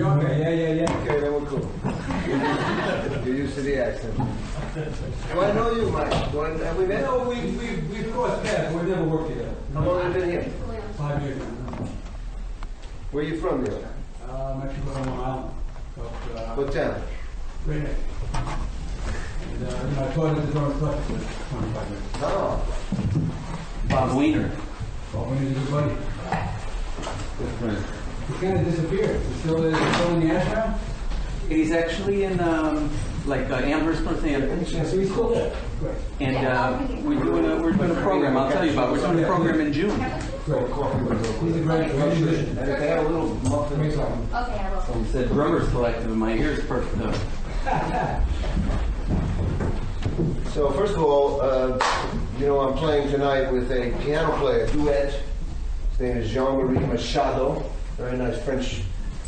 Okay, yeah. Okay, then we're cool. You're used to the accent. Do I know you, Mike? Have we met? No, we've crossed paths, we've never worked together. How long have you been here? 5 years now. Where are you from, Neil? I'm actually from Long Island. What town? Great Neck. And I taught at the North Club for 25 years. Oh. Bob Wiener. Well, when he's a good buddy. He kind of disappeared. He's still in the ashram? He's actually in Amherst, Northampton. So he's still there. Great. And we're doing a program. I'll tell you about it. We're doing a program in June. Great. He's a great musician. And if they have a little muffin. Great song. Okay, I will. He said drummer's collective, and my ears perked up. So first of all, I'm playing tonight with a piano player, duet. His name is Jean-Marie Machado. Very nice French.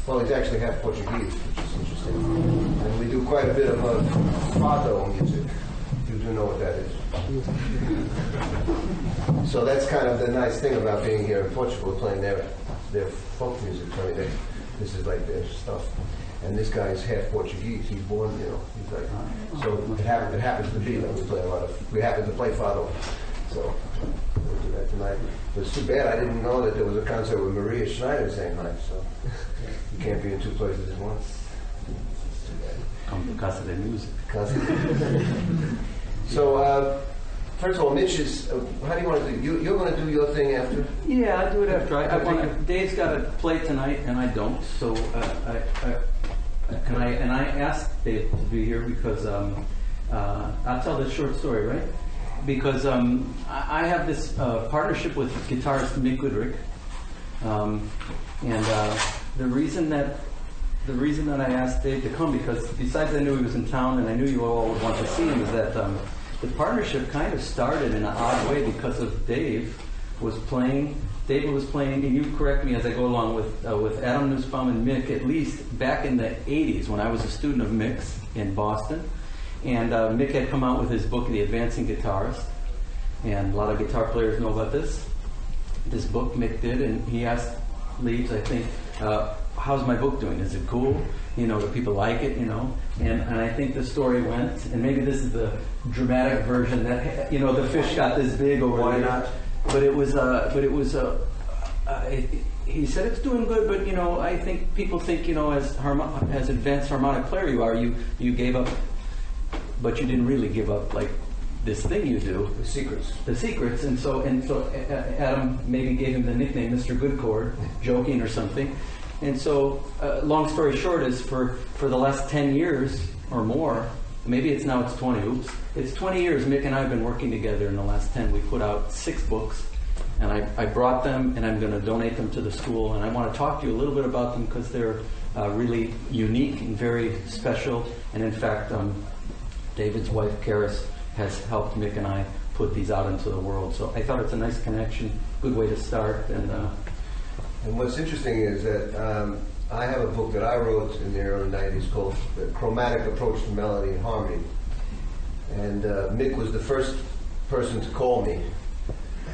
Well, he's actually half Portuguese, which is interesting. And we do quite a bit of fado music. You do know what that is. So that's kind of the nice thing about being here in Portugal, playing their folk music. I mean, this is like their stuff. And this guy is half Portuguese. He's born, he's like, so it happens to be that we happen to play fado. So we'll do that tonight. But it's too bad I didn't know that there was a concert with Maria Schneider same night. So you can't be in two places at once. It's too bad. Come to Casa de Music. So first of all, Mitch is. How do you want to do? You're going to do your thing after. Yeah, I'll do it after. Dave's got to play tonight, and I don't. So I asked Dave to be here because I'll tell this short story, right? Because I have this partnership with guitarist Mick Goodrick, and the reason that I asked Dave to come, because besides I knew he was in town and I knew you all would want to see him, is that the partnership kind of started in an odd way because of David was playing, and you correct me as I go along, with Adam Nussbaum and Mick, at least back in the 80s when I was a student of Mick's in Boston. And Mick had come out with his book, The Advancing Guitarist. And a lot of guitar players know about this book Mick did. And he asked Leeds, I think, how's my book doing? Is it cool? Do people like it? And I think the story went, and maybe this is the dramatic version that, the fish got this big over there. Why not? But he said it's doing good, but I think people think, as advanced harmonic player you are, you gave up. But you didn't really give up like this thing you do. The secrets. And so Adam maybe gave him the nickname Mr. Good Chord, joking or something. And so long story short is for the last 10 years or more, maybe it's 20, it's 20 years Mick and I have been working together. In the last 10 we put out 6 books, and I brought them, and I'm going to donate them to the school, and I want to talk to you a little bit about them because they're really unique and very special. And in fact, David's wife, Karis, has helped Mick and I put these out into the world. So I thought it's a nice connection, good way to start. And what's interesting is that I have a book that I wrote in the early 90s called The Chromatic Approach to Melody and Harmony. And Mick was the first person to call me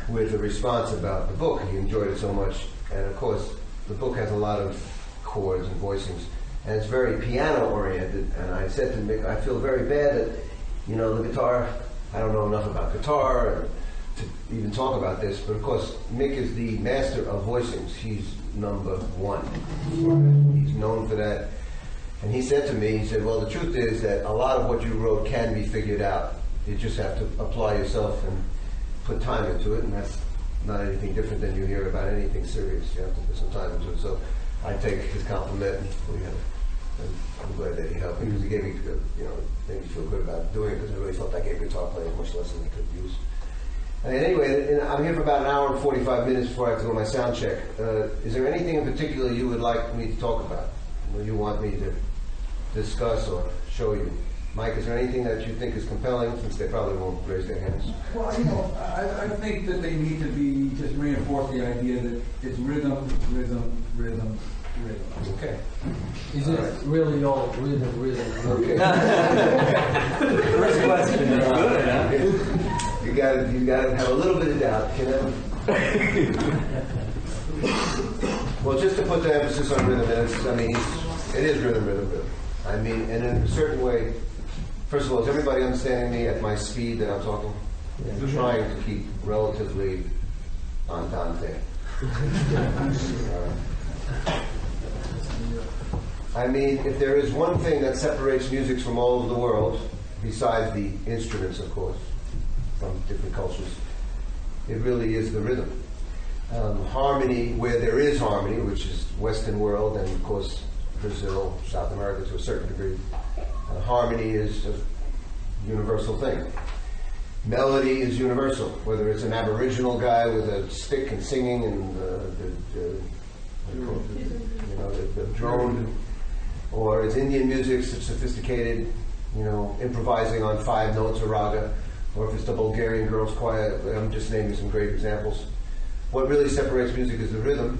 with a response about the book. He enjoyed it so much. And of course, the book has a lot of chords and voicings. And it's very piano-oriented, and I said to Mick, I feel very bad that, the guitar, I don't know enough about guitar to even talk about this, but of course, Mick is the master of voicings. He's number one. He's known for that. And he said to me, he said, well, the truth is that a lot of what you wrote can be figured out. You just have to apply yourself and put time into it, and that's not anything different than you hear about anything serious. You have to put some time into it. So I take his compliment, and I'm glad that he helped me, because he gave me, made me feel good about doing it, because I really felt I gave guitar playing much less than I could use. And anyway, I'm here for about an hour and 45 minutes before I have to go to my sound check. Is there anything in particular you would like me to talk about, or you want me to discuss or show you? Mike, is there anything that you think is compelling, since they probably won't raise their hands? Well, I think that they need to just reinforce the idea that it's rhythm. Okay. Is it really all rhythm? Okay. first question is good, huh? You got to have a little bit of doubt, Well, just to put the emphasis on rhythm, It is rhythm, rhythm, rhythm. I mean, and in a certain way, first of all, is everybody understanding me at my speed that I'm talking? I'm trying to keep relatively on dante. I mean, if there is one thing that separates music from all over the world, besides the instruments, of course, from different cultures, it really is the rhythm. Harmony, where there is harmony, which is Western world, and of course Brazil, South America to a certain degree, harmony is a universal thing. Melody is universal, whether it's an Aboriginal guy with a stick and singing and the drone, or it's Indian music, sophisticated, improvising on 5 notes or raga, or if it's the Bulgarian girls' choir. I'm just naming some great examples. What really separates music is the rhythm,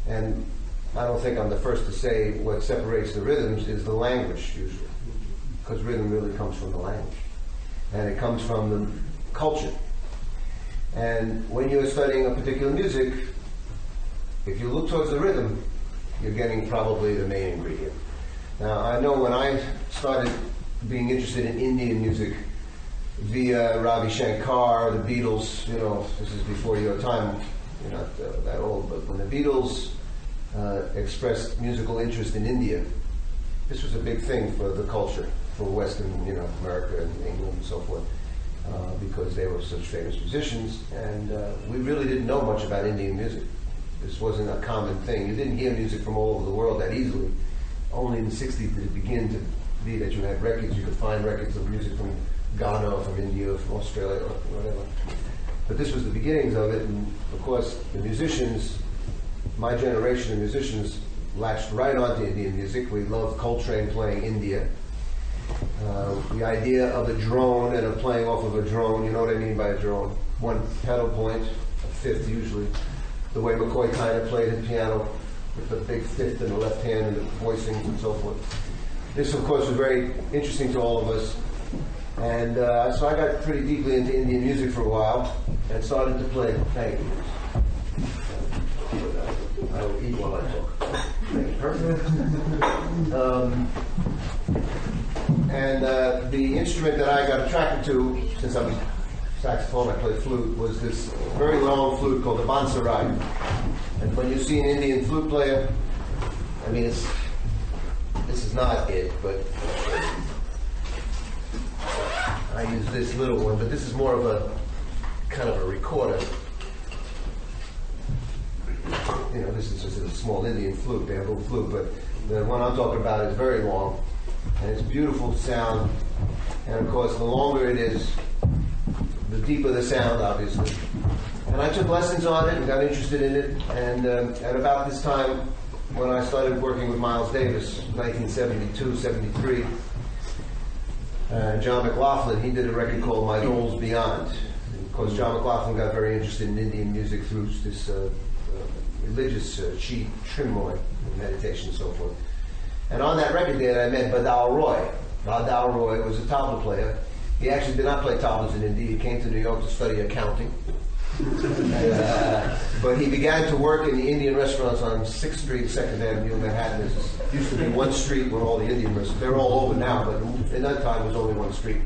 and I don't think I'm the first to say what separates the rhythms is the language, usually, because rhythm really comes from the language, and it comes from the culture. And when you're studying a particular music, if you look towards the rhythm, you're getting probably the main ingredient. Now, I know when I started being interested in Indian music via Ravi Shankar, the Beatles, this is before your time, you're not that old, but when the Beatles expressed musical interest in India, this was a big thing for the culture, for Western, America and England and so forth, because they were such famous musicians, and we really didn't know much about Indian music. This wasn't a common thing. You didn't hear music from all over the world that easily. Only in the 60s did it begin to be that you had records. You could find records of music from Ghana or from India or from Australia or whatever. But this was the beginnings of it, and of course the musicians, my generation of musicians, latched right onto Indian music. We loved Coltrane playing India. The idea of a drone and of playing off of a drone, you know what I mean by a drone? One pedal point, a fifth usually. The way McCoy kind of played his piano with the big fifth in the left hand and the voicings and so forth. This, of course, was very interesting to all of us. And so I got pretty deeply into Indian music for a while and started to play. Thank you. I will eat while I talk. Thank you. Perfect. And the instrument that I got attracted to, since I was saxophone, I played flute, was this very long flute called the Bansuri. And when you see an Indian flute player, I mean, this is not it, but I use this little one, but this is more of a kind of a recorder. This is just a small Indian flute, bamboo flute, but the one I'm talking about is very long, and it's a beautiful sound. And of course, the longer it is, the deeper the sound, obviously. And I took lessons on it and got interested in it. And at about this time, when I started working with Miles Davis, 1972, 73, John McLaughlin, he did a record called My Goals Beyond. And of course, John McLaughlin got very interested in Indian music through this religious chi, Trinmoy, meditation and so forth. And on that record there, I met Badal Roy. Badal Roy was a tabla player. He actually did not play tablas in India. He came to New York to study accounting. But he began to work in the Indian restaurants on 6th Street, 2nd Avenue in Manhattan. There used to be one street where all the Indian restaurants, they're all over now, but in that time it was only one street.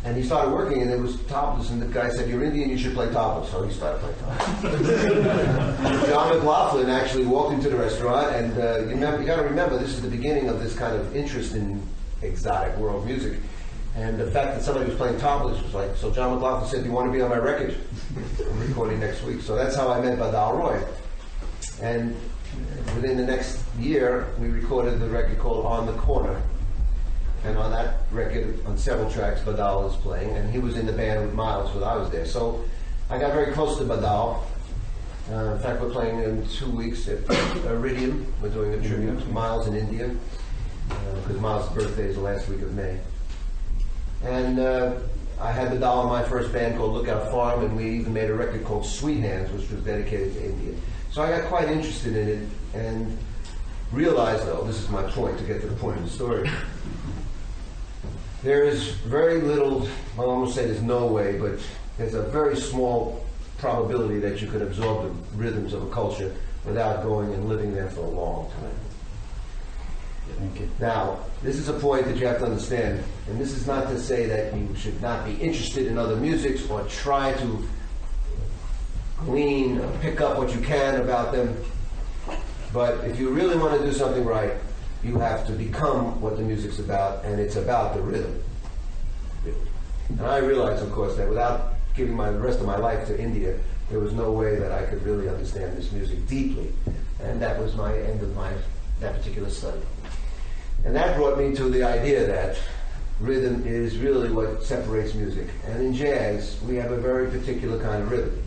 And he started working, and there was tablas, and the guy said, "You're Indian, you should play tablas." So he started playing tablas. John McLaughlin actually walked into the restaurant, and you got to remember, this is the beginning of this kind of interest in exotic world music. And the fact that somebody was playing tablas was like, so John McLaughlin said, "Do you want to be on my record? I'm recording next week." So that's how I met Badal Roy. And within the next year, we recorded the record called On the Corner. And on that record, on several tracks, Badal is playing, and he was in the band with Miles when I was there. So I got very close to Badal. In fact, we're playing in 2 weeks at Iridium. We're doing a tribute to Miles in India, because Miles' birthday is the last week of May. And I had Badal in my first band called Lookout Farm, and we even made a record called Sweet Hands, which was dedicated to India. So I got quite interested in it, and realized, though, this is my point, to get to the point of the story. There is very little, I almost say there's no way, but there's a very small probability that you could absorb the rhythms of a culture without going and living there for a long time. Thank you. Now, this is a point that you have to understand, and this is not to say that you should not be interested in other musics or try to glean or pick up what you can about them. But if you really want to do something right, you have to become what the music's about, and it's about the rhythm. And I realize, of course, that without giving the rest of my life to India, there was no way that I could really understand this music deeply. And that was my end of that particular study. And that brought me to the idea that rhythm is really what separates music. And in jazz, we have a very particular kind of rhythm.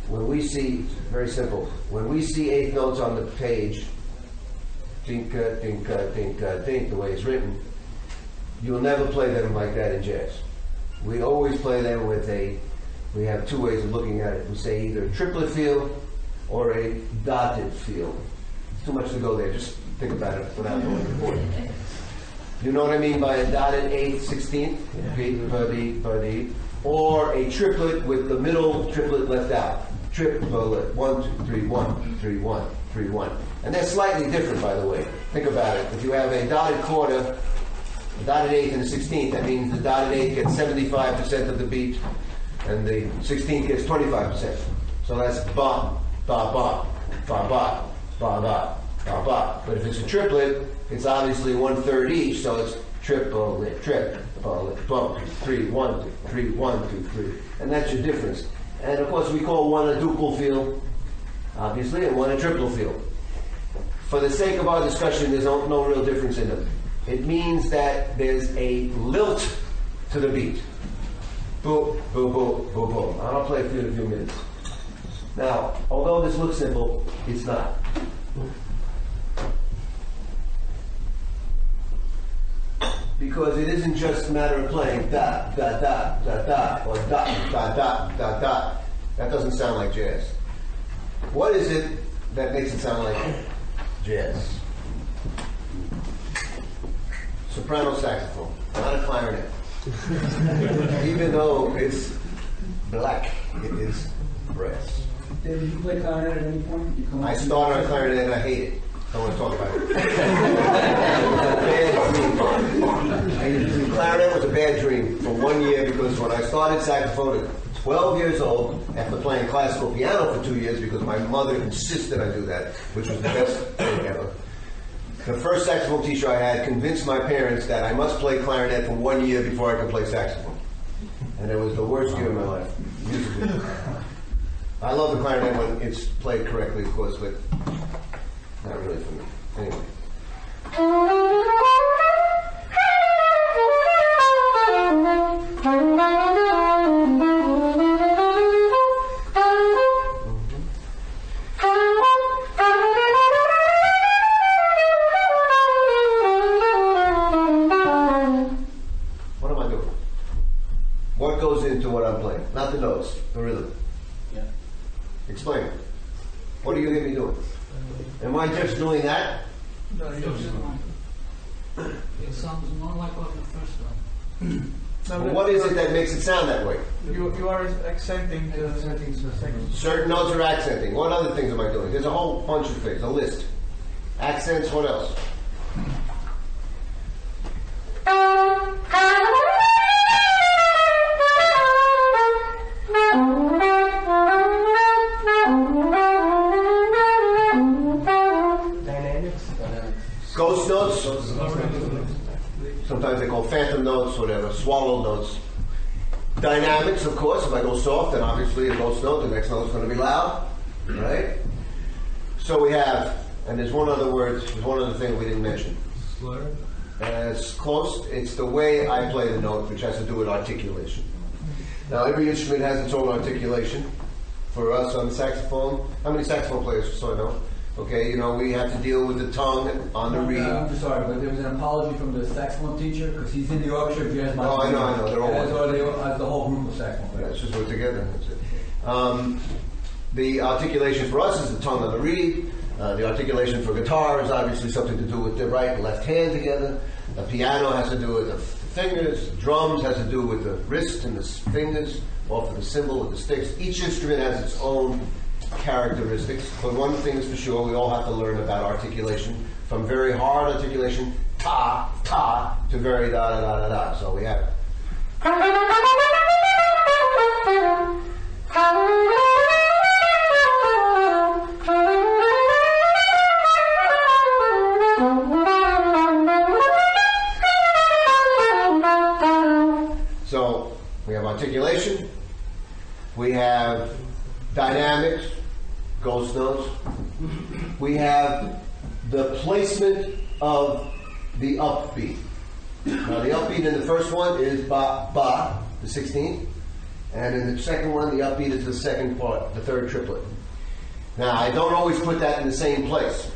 When we see, very simple, when we see eighth notes on the page, dinka, dinka, dinka, dink, the way it's written, you'll never play them like that in jazz. We always play them with we have two ways of looking at it. We say either a triplet feel or a dotted feel. It's too much to go there, just think about it without knowing the chord. You know what I mean by a dotted 8th, 16th? Beat, buddy, buddy. Or a triplet with the middle triplet left out. Triplet, 1, 2, 3, 1, 3, 1, 3, 1. And they're slightly different, by the way. Think about it. If you have a dotted quarter, a dotted 8th and a 16th, that means the dotted 8th gets 75% of the beat, and the 16th gets 25%. So that's ba, ba, ba, ba, ba, ba, ba, ba, ba. But if it's a triplet, it's obviously 1/3 each, so it's triplet, triplet, bump, 3, 1, 2, 3, 1, 2, 3. And that's your difference. And of course, we call one a duple feel, obviously, and one a triple feel. For the sake of our discussion, there's no real difference in them. It means that there's a lilt to the beat. Boom, boom, boom, boom, boom. I'll play for you in a few minutes. Now, although this looks simple, it's not. Because it isn't just a matter of playing da, da, da, da, da, or da, da, da, da, da. That doesn't sound like jazz. What is it that makes it sound like jazz? Soprano saxophone, not a clarinet. Even though it's black, it is brass. David, did you play clarinet at any point? I started on clarinet and I hate it. Don't want to talk about it. Clarinet was a bad dream for 1 year because when I started saxophone at 12 years old, after playing classical piano for 2 years because my mother insisted I do that, which was the best thing ever. The first saxophone teacher I had convinced my parents that I must play clarinet for 1 year before I could play saxophone. And it was the worst year of my life, musically. I love the clarinet when it's played correctly, of course, but not really for me. Anyway. What am I doing? What goes into what I'm playing? Not the notes, the rhythm. Yeah. Explain. What do you hear me doing? Am I just doing that? No, it sounds more like on the first one. Well, what is it that makes it sound that way? You are accenting the settings. Certain notes are accenting. What other things am I doing? There's a whole bunch of things, a list. Accents, what else? Ghost notes. Sometimes they call phantom notes, whatever, swallowed notes. Dynamics, of course. If I go soft, then obviously a ghost note, the next note is going to be loud, right? So we have, and there's one other word, there's one other thing we didn't mention. Slur? It's close. It's the way I play the note, which has to do with articulation. Now, every instrument has its own articulation. For us on the saxophone, how many saxophone players, so I know? Okay, you know, we have to deal with the tongue on the reed. I'm sorry, but there was an apology from the saxophone teacher because he's in the Yorkshire Jazz. Oh, I know, they're all as the whole group of saxophone Yeah, players. it's just we're together. That's it. The articulation for us is the tongue on the reed. The articulation for guitar is obviously something to do with the right and left hand together. The piano has to do with the fingers. The drums has to do with the wrist and the fingers, or for the cymbal with the sticks. Each instrument has its own characteristics, but one thing is for sure, we all have to learn about articulation, from very hard articulation, ta, ta, to very da, da, da, da, da. So we have So we have articulation, we have dynamics, ghost notes, we have the placement of the upbeat. Now the upbeat in the first one is ba, ba, the 16th, and in the second one the upbeat is the second part, the third triplet. Now I don't always put that in the same place.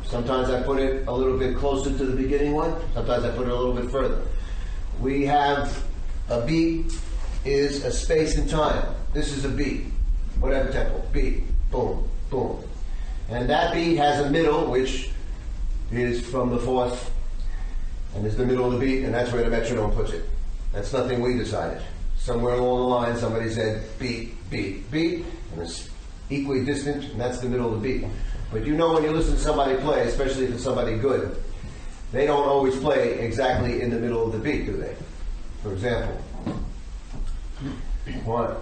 Sometimes I put it a little bit closer to the beginning one, sometimes I put it a little bit further. We have a beat is a space and time. This is a beat, whatever tempo, beat, boom, boom. And that beat has a middle, which is from the fourth, and is the middle of the beat, and that's where the metronome puts it. That's nothing we decided. Somewhere along the line, somebody said beat, beat, beat, and it's equally distant, and that's the middle of the beat. But you know when you listen to somebody play, especially if it's somebody good, they don't always play exactly in the middle of the beat, do they? For example, 1,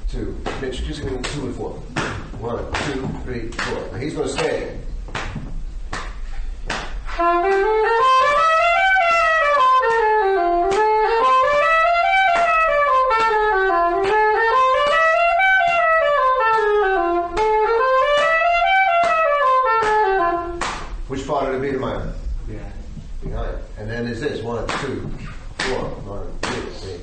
2, Mitch, just give me 2 and 4. 1, 2, 3, 4. Now he's going to stay. Which part of the beat am I on? Yeah. Behind. And then there's this 1, 2, 4. 1, 2, 3.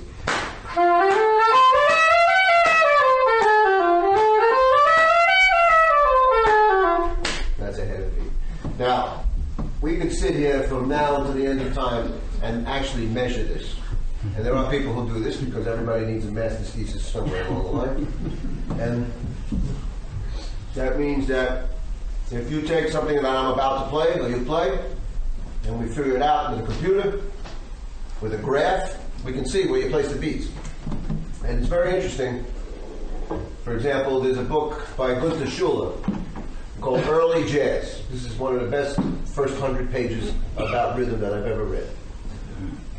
That's ahead of the beat. Now, we could sit here from now until the end of time and actually measure this. And there are people who do this because everybody needs a master's thesis somewhere along the line. And that means that if you take something that I'm about to play, or you play, and we figure it out with a computer, with a graph, we can see where you place the beats. And it's very interesting. For example, there's a book by Gunther Schuller called Early Jazz. This is one of the best first 100 pages about rhythm that I've ever read.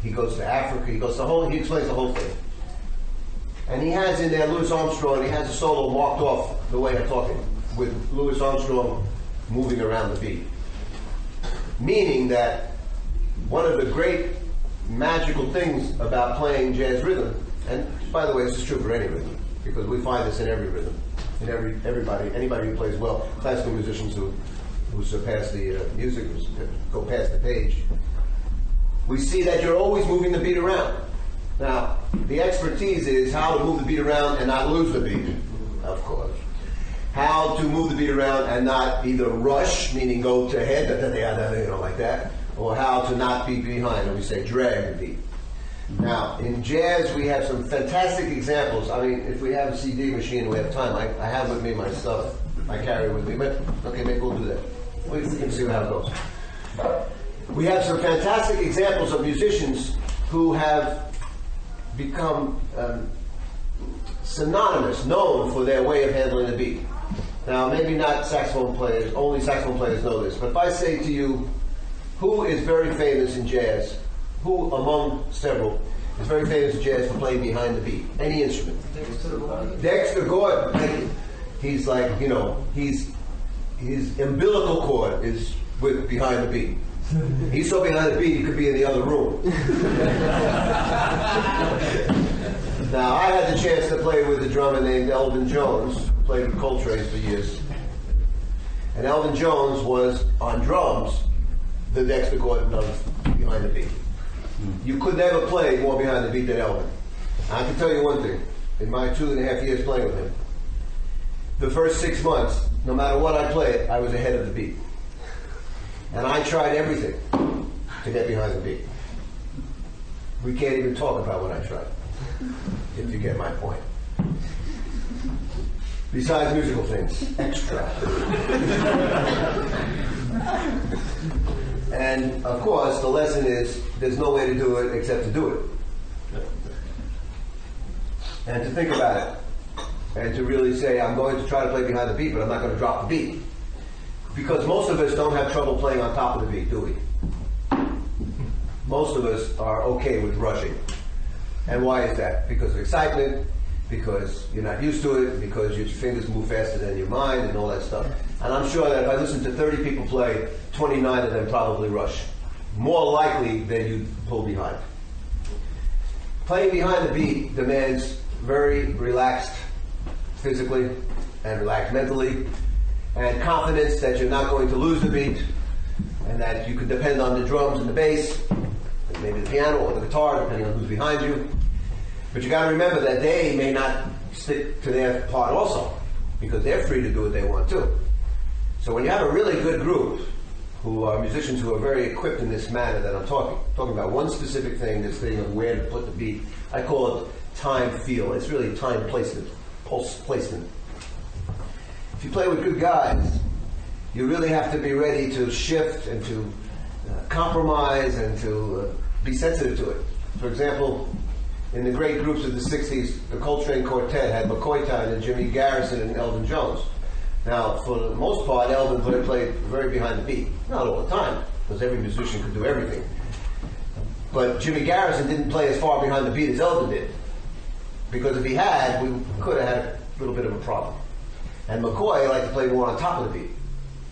He goes to Africa, he explains the whole thing. And he has in there Louis Armstrong, and he has a solo marked off the way I'm talking, with Louis Armstrong moving around the beat. Meaning that one of the great magical things about playing jazz rhythm, and by the way, this is true for any rhythm, because we find this in every rhythm, in anybody who plays well, classical musicians who surpass the music, who go past the page, we see that you're always moving the beat around. Now, the expertise is how to move the beat around and not lose the beat, of course. How to move the beat around and not either rush, meaning go to head, like that, or how to not be behind, and we say drag the beat. Now, in jazz, we have some fantastic examples. I mean, if we have a CD machine and we have time, I have with me my stuff. I carry it with me. But, okay, maybe we'll do that. We can see how it goes. We have some fantastic examples of musicians who have become synonymous, known for their way of handling the beat. Now, maybe not saxophone players, only saxophone players know this, but if I say to you, who is very famous in jazz, who among several is very famous in jazz for playing behind the beat, any instrument? Dexter Gordon. He's like, his umbilical cord is with behind the beat. He's so behind the beat he could be in the other room. Now, I had the chance to play with a drummer named Elvin Jones, who played with Coltrane for years. And Elvin Jones was, on drums, the Dexter Gordon of behind the beat. You could never play more behind the beat than Elvin. I can tell you one thing. In my 2.5 years playing with him, the first 6 months, no matter what I played, I was ahead of the beat. And I tried everything to get behind the beat. We can't even talk about what I tried, if you get my point. Besides musical things, extra. And of course, the lesson is there's no way to do it except to do it. And to think about it. and to really say, I'm going to try to play behind the beat, but I'm not going to drop the beat. Because most of us don't have trouble playing on top of the beat, do we? Most of us are okay with rushing. And why is that? Because of excitement, because you're not used to it, because your fingers move faster than your mind and all that stuff. And I'm sure that if I listen to 30 people play, 29 of them probably rush. More likely than you pull behind. Playing behind the beat demands very relaxed physically and relaxed mentally, and confidence that you're not going to lose the beat, and that you can depend on the drums and the bass, and maybe the piano or the guitar, depending on who's behind you. But you got to remember that they may not stick to their part also, because they're free to do what they want too. So when you have a really good group, who are musicians who are very equipped in this manner that I'm talking about one specific thing, this thing of where to put the beat, I call it time feel. It's really time placement, pulse placement. If you play with good guys, you really have to be ready to shift and to compromise and to be sensitive to it. For example, in the great groups of the 60s, the Coltrane Quartet had McCoy Tyne and Jimmy Garrison and Elvin Jones. Now, for the most part, Elvin played very behind the beat. Not all the time, because every musician could do everything. But Jimmy Garrison didn't play as far behind the beat as Elvin did. Because if he had, we could have had a little bit of a problem. And McCoy liked to play more on top of the beat.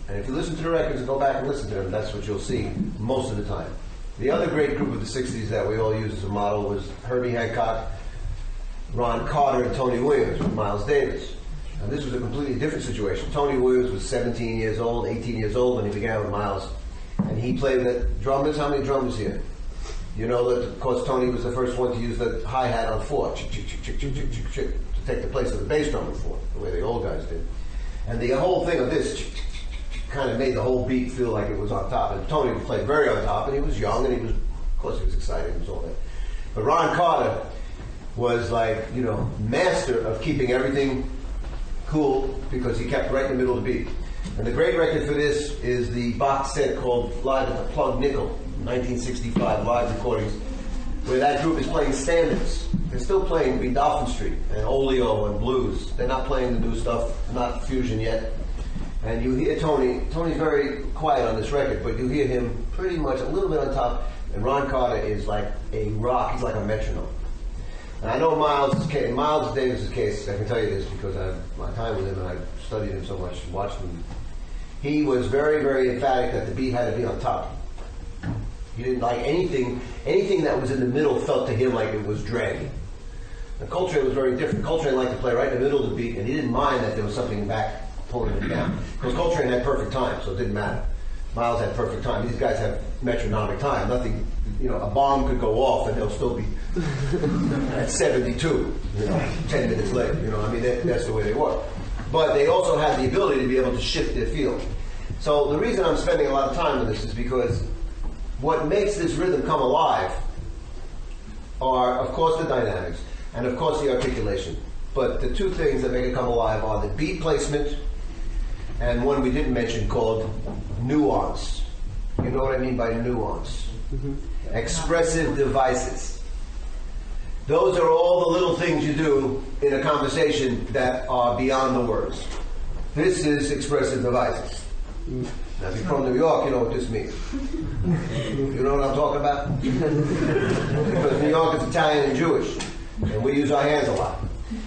And if you listen to the records and go back and listen to them, that's what you'll see most of the time. The other great group of the 60s that we all use as a model was Herbie Hancock, Ron Carter, and Tony Williams with Miles Davis. And this was a completely different situation. Tony Williams was 17 years old, 18 years old when he began with Miles. And he played the drummers. How many drummers here? You know that, of course, Tony was the first one to use the hi-hat on 4, chick, chick, chick, chick, chick, chick, chick, chick, to take the place of the bass drum on 4, the way the old guys did. And the whole thing of this chick, chick, chick, chick, kind of made the whole beat feel like it was on top. And Tony played very on top, and he was young, and he was, of course, he was excited and all that. But Ron Carter was like, you know, master of keeping everything cool, because he kept right in the middle of the beat. And the great record for this is the box set called Live at the Plug Nickel, 1965 live recordings, where that group is playing standards. They're still playing Be Dolphin Street and Oleo and blues. They're not playing the new stuff, not fusion yet. And you hear Tony. Tony's very quiet on this record, but you hear him pretty much a little bit on top. And Ron Carter is like a rock. He's like a metronome. And I know Miles Davis' case, I can tell you this because I have my time with him and I've studied him so much, watched him. He was very, very emphatic that the beat had to be on top. He didn't like anything that was in the middle felt to him like it was dragging. And Coltrane was very different. Coltrane liked to play right in the middle of the beat, and he didn't mind that there was something back pulling him down. Because Coltrane had perfect time, so it didn't matter. Miles had perfect time. These guys have metronomic time. Nothing, you know, a bomb could go off and they'll still be at 72, 10 minutes later. I mean, that's the way they work. But they also have the ability to be able to shift their field. So the reason I'm spending a lot of time on this is because what makes this rhythm come alive are, of course, the dynamics and, of course, the articulation. But the two things that make it come alive are the beat placement and one we didn't mention called nuance. You know what I mean by nuance? Mm-hmm. Expressive devices. Those are all the little things you do in a conversation that are beyond the words. This is expressive devices. Now, if you're from New York, you know what this means. You know what I'm talking about? Because New York is Italian and Jewish, and we use our hands a lot.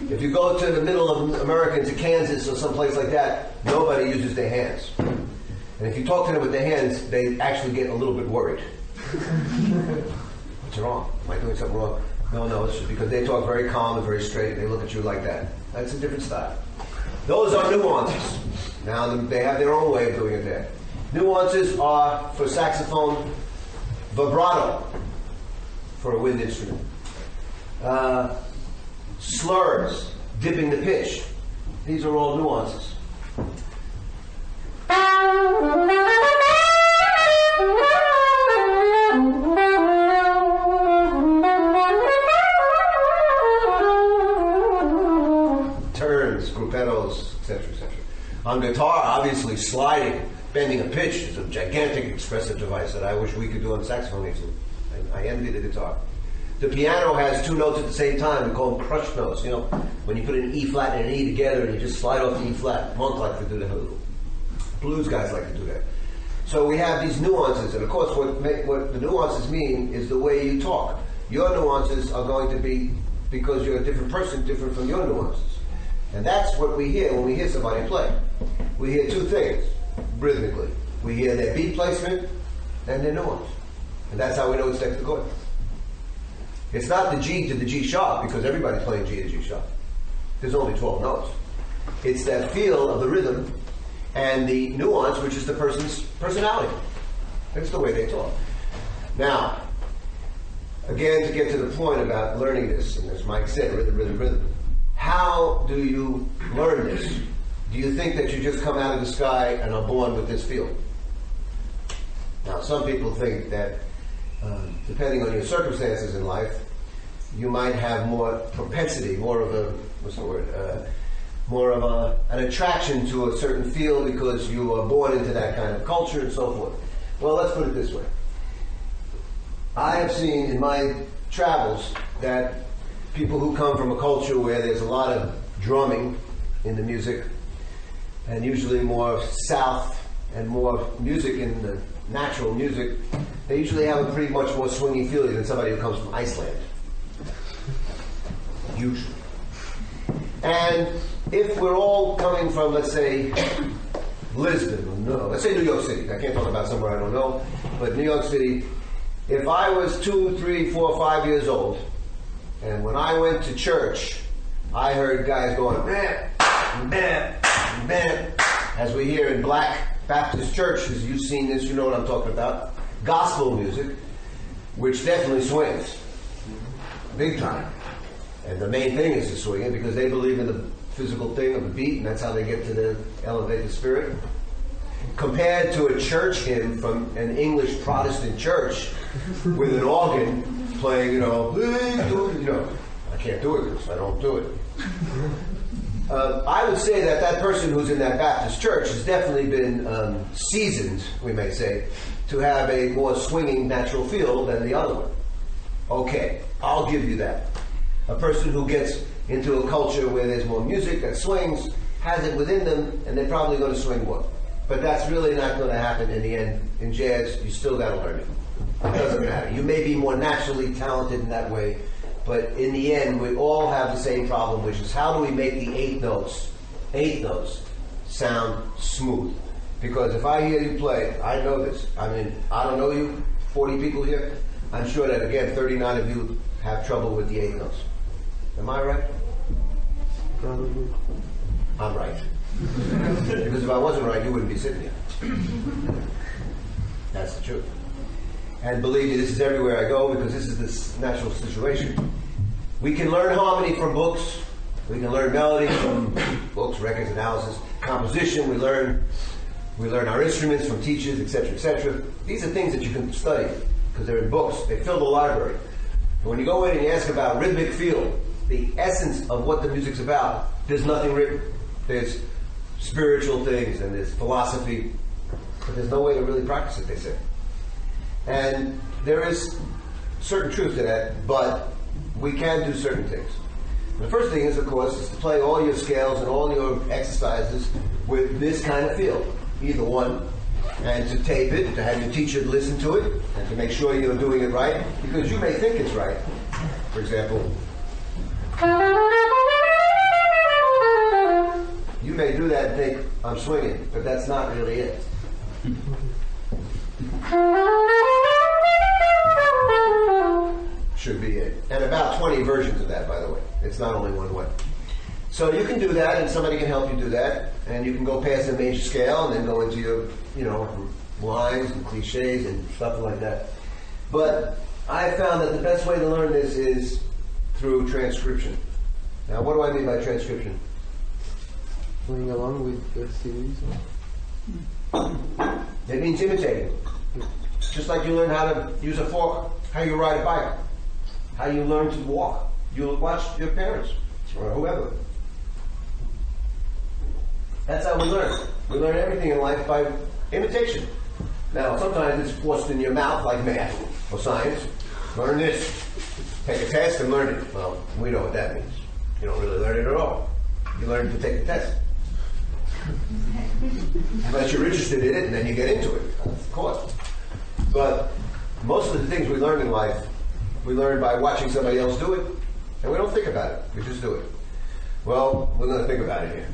If you go to the middle of America, to Kansas or someplace like that, nobody uses their hands. And if you talk to them with their hands, they actually get a little bit worried. What's wrong? Am I doing something wrong? No, it's just because they talk very calm and very straight, and they look at you like that. That's a different style. Those are nuances. Now, they have their own way of doing it there. Nuances are, for saxophone, vibrato, for a wind instrument. Slurs, dipping the pitch. These are all nuances. Turns, gruppettos, etc., etc. On guitar, obviously, sliding, bending a pitch is a gigantic expressive device that I wish we could do on saxophone easily. I envy the guitar. The piano has two notes at the same time. We call them crush notes. You know, when you put an E flat and an E together and you just slide off the E flat. Monk like to do that. Blues guys like to do that. So we have these nuances, and of course what the nuances mean is the way you talk. Your nuances are going to be, because you're a different person, different from your nuances. And that's what we hear when we hear somebody play. We hear two things, rhythmically. We hear their beat placement and their nuance. And that's how we know it's next to chord. It's not the G to the G sharp, because everybody's playing G to G sharp. There's only 12 notes. It's that feel of the rhythm and the nuance, which is the person's personality. That's the way they talk. Now, again, to get to the point about learning this, and as Mike said, rhythm. How do you learn this? Do you think that you just come out of the sky and are born with this feel? Now, some people think that, depending on your circumstances in life, you might have more propensity, more of a, an attraction to a certain field because you are born into that kind of culture and so forth. Well, let's put it this way. I have seen in my travels that people who come from a culture where there's a lot of drumming in the music, and usually more south and more music in the natural music, they usually have a pretty much more swingy feeling than somebody who comes from Iceland. Usually. And if we're all coming from, let's say, Lisbon, no, let's say New York City. I can't talk about somewhere I don't know, but New York City, if I was 2, 3, 4, 5 years old, and when I went to church, I heard guys going, meh, meh, meh, as we hear in black Baptist churches, you've seen this, you know what I'm talking about, gospel music, which definitely swings, big time. And the main thing is to swing it because they believe in the physical thing of the beat, and that's how they get to the elevated spirit. Compared to a church hymn from an English Protestant church with an organ playing, I can't do it because I don't do it. I would say that person who's in that Baptist church has definitely been seasoned, we may say, to have a more swinging natural feel than the other one. Okay, I'll give you that. A person who gets into a culture where there's more music that swings has it within them, and they're probably going to swing more. But that's really not going to happen in the end. In jazz, you still got to learn it. It doesn't matter. You may be more naturally talented in that way, but in the end, we all have the same problem, which is how do we make the eighth notes, sound smooth? Because if I hear you play, I know this. I mean, I don't know you, 40 people here. I'm sure that, again, 39 of you have trouble with the eighth notes. Am I right? Probably. I'm right. Because if I wasn't right, you wouldn't be sitting here. That's the truth. And believe me, this is everywhere I go because this is this natural situation. We can learn harmony from books. We can learn melody from books, records, analysis, composition. We learn our instruments from teachers, etc., etc. These are things that you can study because they're in books. They fill the library. And when you go in and you ask about rhythmic feel, the essence of what the music's about, there's nothing written. There's spiritual things and there's philosophy, but there's no way to really practice it, they say. And there is certain truth to that, but we can do certain things. The first thing is, of course, is to play all your scales and all your exercises with this kind of feel, either one, and to tape it, to have your teacher listen to it, and to make sure you're doing it right, because you may think it's right. For example, you may do that and think, I'm swinging, but that's not really it. Should be it. And about 20 versions of that, by the way. It's not only one way. So you can do that, and somebody can help you do that, and you can go past the major scale and then go into your, lines and cliches and stuff like that. But I found that the best way to learn this is through transcription. Now, what do I mean by transcription? Playing along with the series. It means imitating. Just like you learn how to use a fork, how you ride a bike, how you learn to walk. You watch your parents or whoever. That's how we learn. We learn everything in life by imitation. Now, sometimes it's forced in your mouth like math or science. Learn this. take a test and learn it. Well, we know what that means. You don't really learn it at all. You learn to take the test. Unless you're interested in it, and then you get into it, of course. But most of the things we learn in life, we learn by watching somebody else do it, and we don't think about it. We just do it. Well, we're going to think about it here.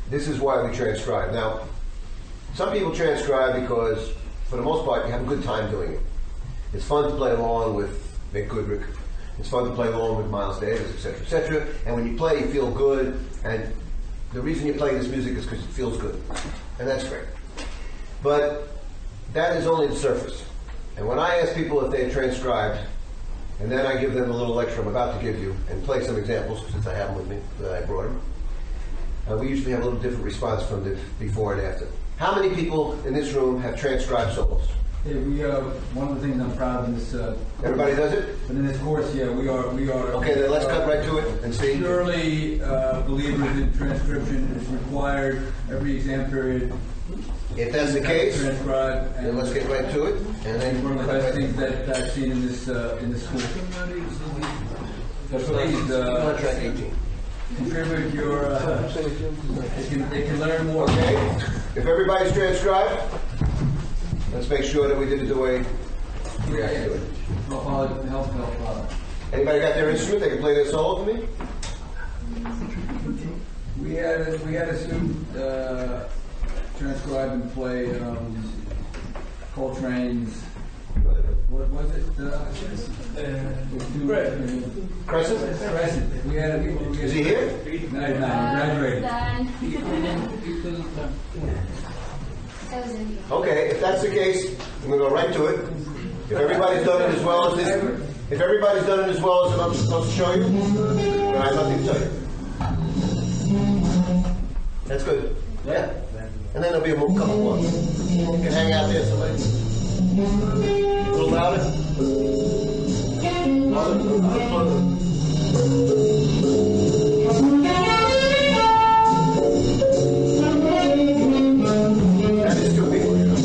This is why we transcribe. Now, some people transcribe because, for the most part, you have a good time doing it. It's fun to play along with Mick Goodrick. It's fun to play along with Miles Davis, etc., etc. And when you play, you feel good. And the reason you play this music is because it feels good. And that's great. But that is only the surface. And when I ask people if they have transcribed, and then I give them a little lecture I'm about to give you, and play some examples, since I have them with me, that I brought them, we usually have a little different response from the before and after. How many people in this room have transcribed solos? Yeah, one of the things I'm proud of in this, Everybody does it? but in this course, yeah, we are. Okay, then let's cut right to it and see. Purely believers in transcription is required every exam period. If that's the case, Transcribe. then let's get right to it. And then One of the best things that I've seen in this school. So please contract 18. contribute your. They can learn more. Okay, if everybody's transcribed, let's make sure that we did it the way we have to do it. Help. Anybody got their instrument? They can play their solo for me? We had a student transcribe and play Coltrane's. What was it? Crescent? Crescent. We had. Is he here? No, he's not. He graduated. Okay, if that's the case, I'm going to go right to it. If everybody's done it as well as this, if everybody's done it as well as I'm supposed to show you, then I have nothing to tell you. That's good. Yeah. And then there'll be a couple more. You can hang out there somebody. A little louder. That is two people, you know.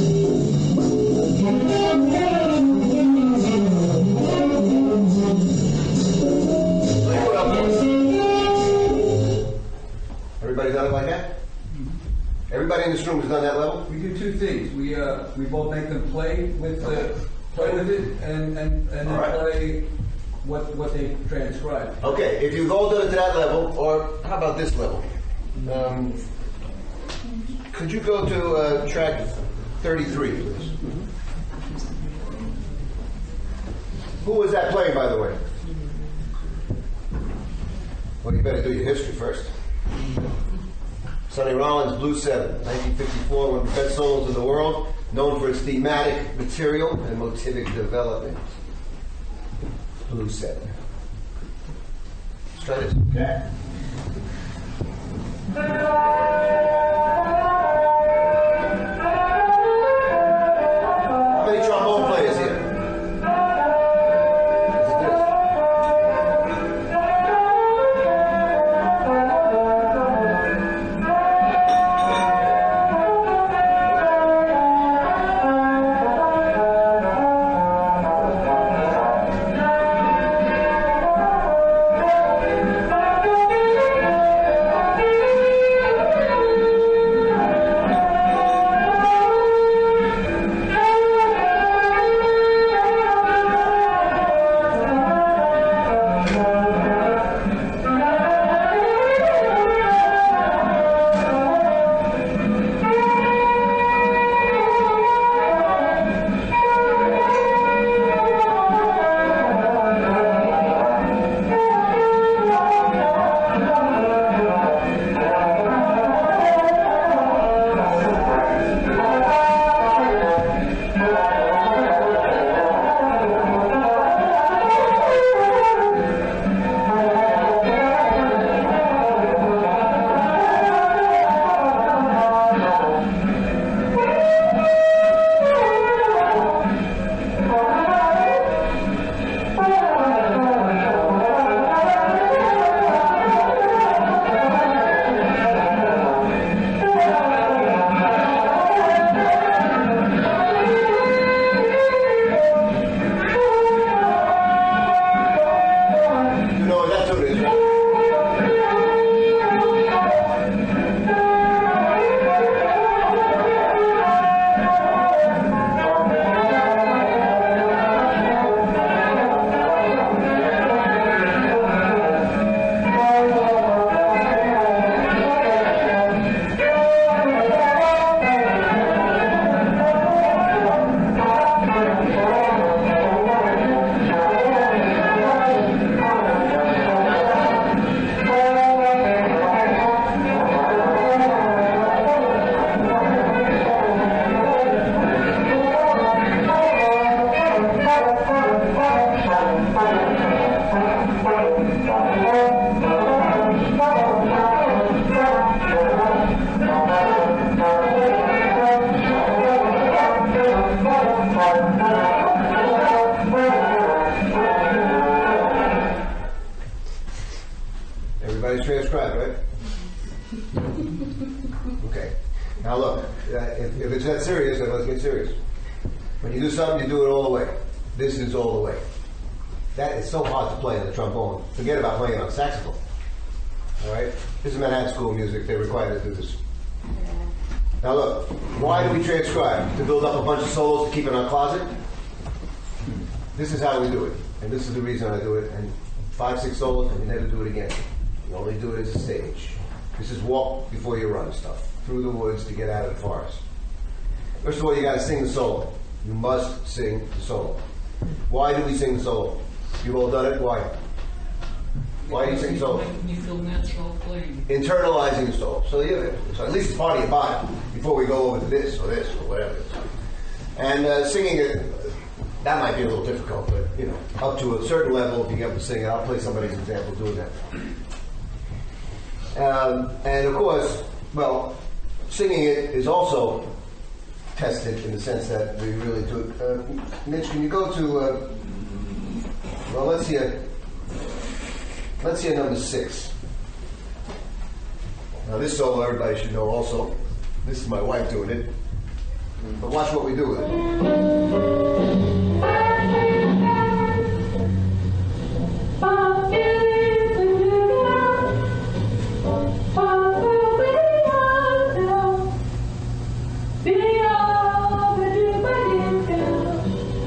Like what up, boys? Everybody done it like that? Everybody in this room has done that level? We do two things. We both make them play with it and then All right. play what they transcribe. Okay, if you've all done it to that level, or how about this level? Could you go to track 33, please? Who was that playing, by the way? Well, you better do your history first. Sonny Rollins, Blue 7, 1954, one of the best solos in the world, known for its thematic material and motivic development. Blue 7. Let's try this. Okay. How many trombone players here? Is it this? it's that serious, then let's get serious. When you do something, you do it all the way. This is all the way. That is so hard to play on the trombone. Forget about playing on saxophone. All right? This is Manhattan School of Music. They're required to do this. Now look, why do we transcribe? To build up a bunch of solos to keep in our closet? This is how we do it. And this is the reason I do it. And 5, 6 solos, and you never do it again. You only do it as a stage. This is walk before you run stuff. Through the woods to get out of the forest. First of all, you got to sing the solo. You must sing the solo. Why do we sing the solo? You've all done it. Why? Why do you sing solo? Making me feel natural playing. Internalizing the solo. So at least it's part of your body before we go over to this or whatever. And singing it, that might be a little difficult, but you know, up to a certain level, if you get to sing it, I'll play somebody's example doing that. And of course, well, singing it is also tested in the sense that we really do it. Mitch, can you go to, well, let's hear number 6. Now this solo everybody should know also. This is my wife doing it. But watch what we do with it.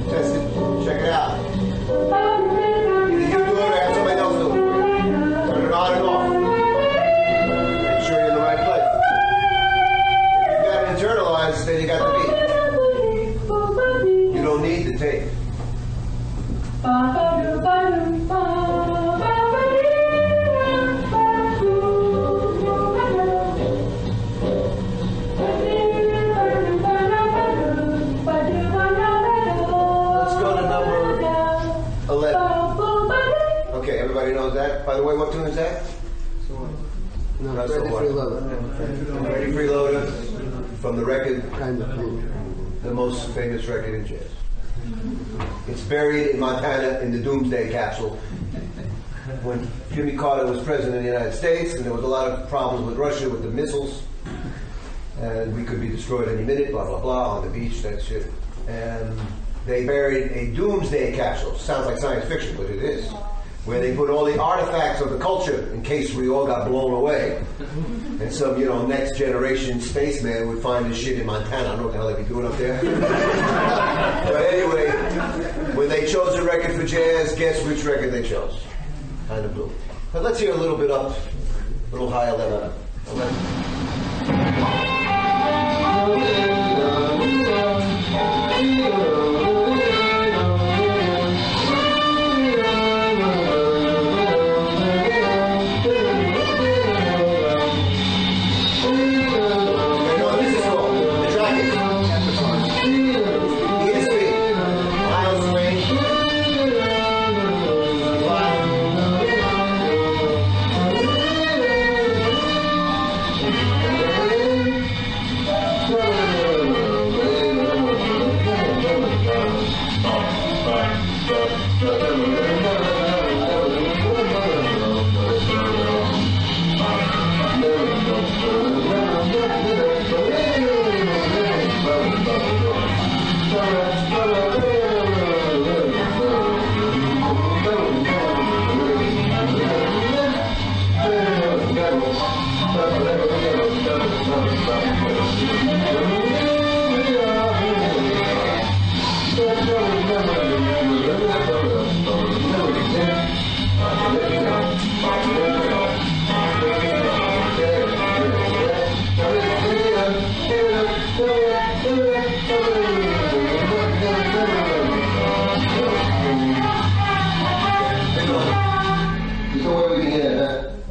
Test it. Check it out. Either you do it or have somebody else do it. Turn it on and off. Make sure you're in the right place. If you've got it internalized, then you got the beat. You don't need the tape. Everybody knows that. By the way, what tune is that? No, Not Ready so Freeloader. Ready Freeloader from the record, Kind of. the most famous record in jazz. It's buried in Montana in the Doomsday Capsule. When Jimmy Carter was president of the United States, and there was a lot of problems with Russia with the missiles, and we could be destroyed any minute, blah, blah, blah, on the beach, that shit. And they buried a Doomsday Capsule. Sounds like science fiction, but it is. Where they put all the artifacts of the culture in case we all got blown away. And some, next generation spaceman would find this shit in Montana. I don't know what the hell they'd be doing up there. But anyway, when they chose a record for jazz, guess which record they chose? Kind of Blue. But let's hear a little bit up, a little higher level.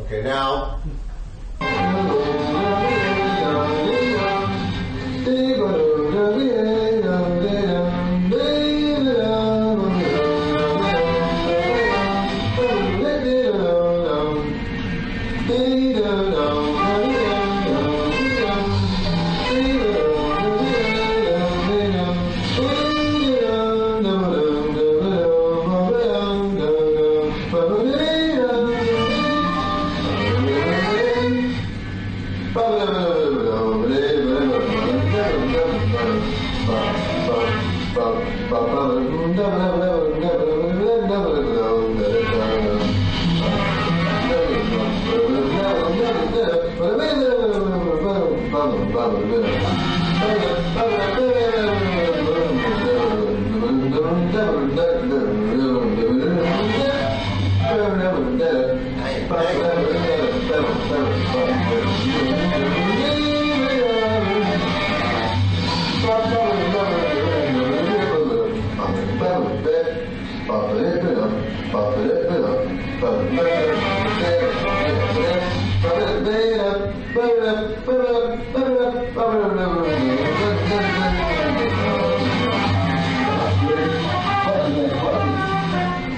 Okay, now.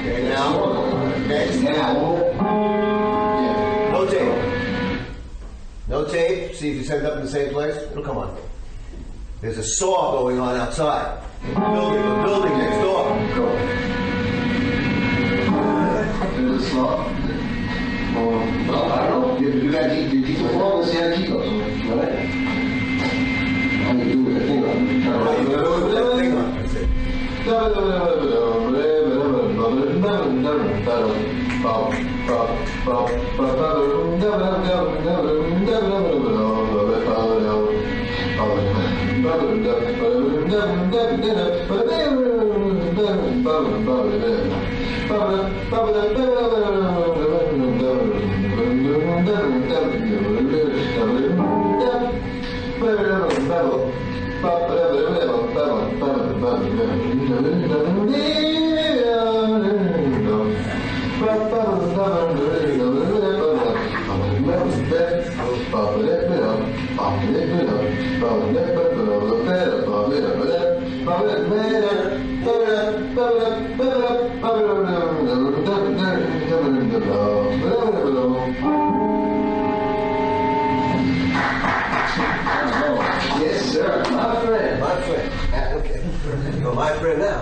Okay, now, next, no tape. No tape. See if you set it up in the same place. It'll come on. There's a saw going on outside. The building next door. There's a saw. Well, I don't know. You got to keep the phone and see how to keep it. Right? How do you do with the thing on? How you do with that thing on? That's it. Yes, sir. My friend. My friend. Okay. You're my friend now.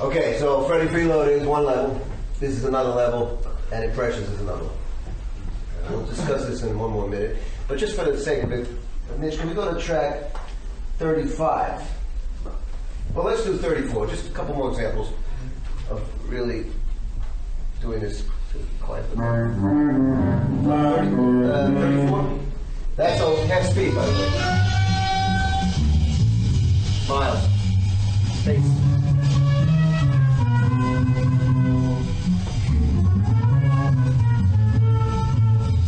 Okay, so Freddie Freeload is one level. This is another level, and Impressions is another one. We'll discuss this in one more minute. But just for the sake of it, Mitch, can we go to track 35? Well, let's do 34. Just a couple more examples of really doing this quite a bit. 34? That's on half speed, by the way. Miles. Thanks.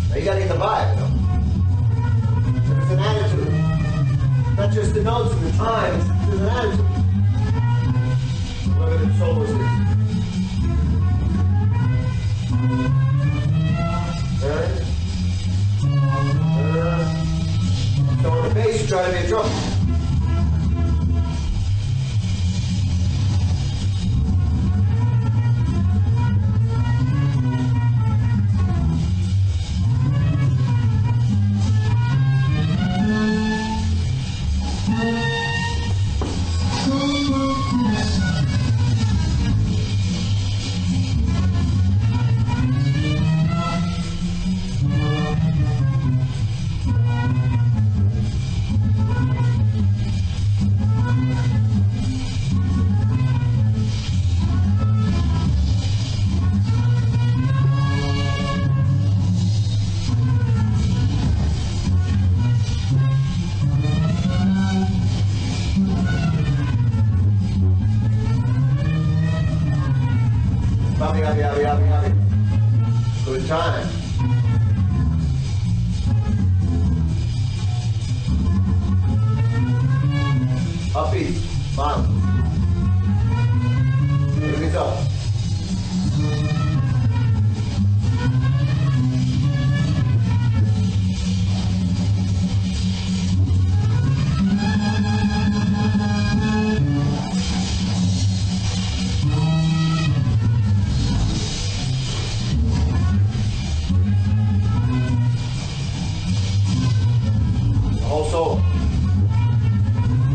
Now you gotta get the vibe, though. There's an attitude. Not just the notes and the times, there's an attitude. Limited solos is. Alright? So on the bass, you try to be a drummer. Good time. Upbeat. Smile. Everything's up. Also,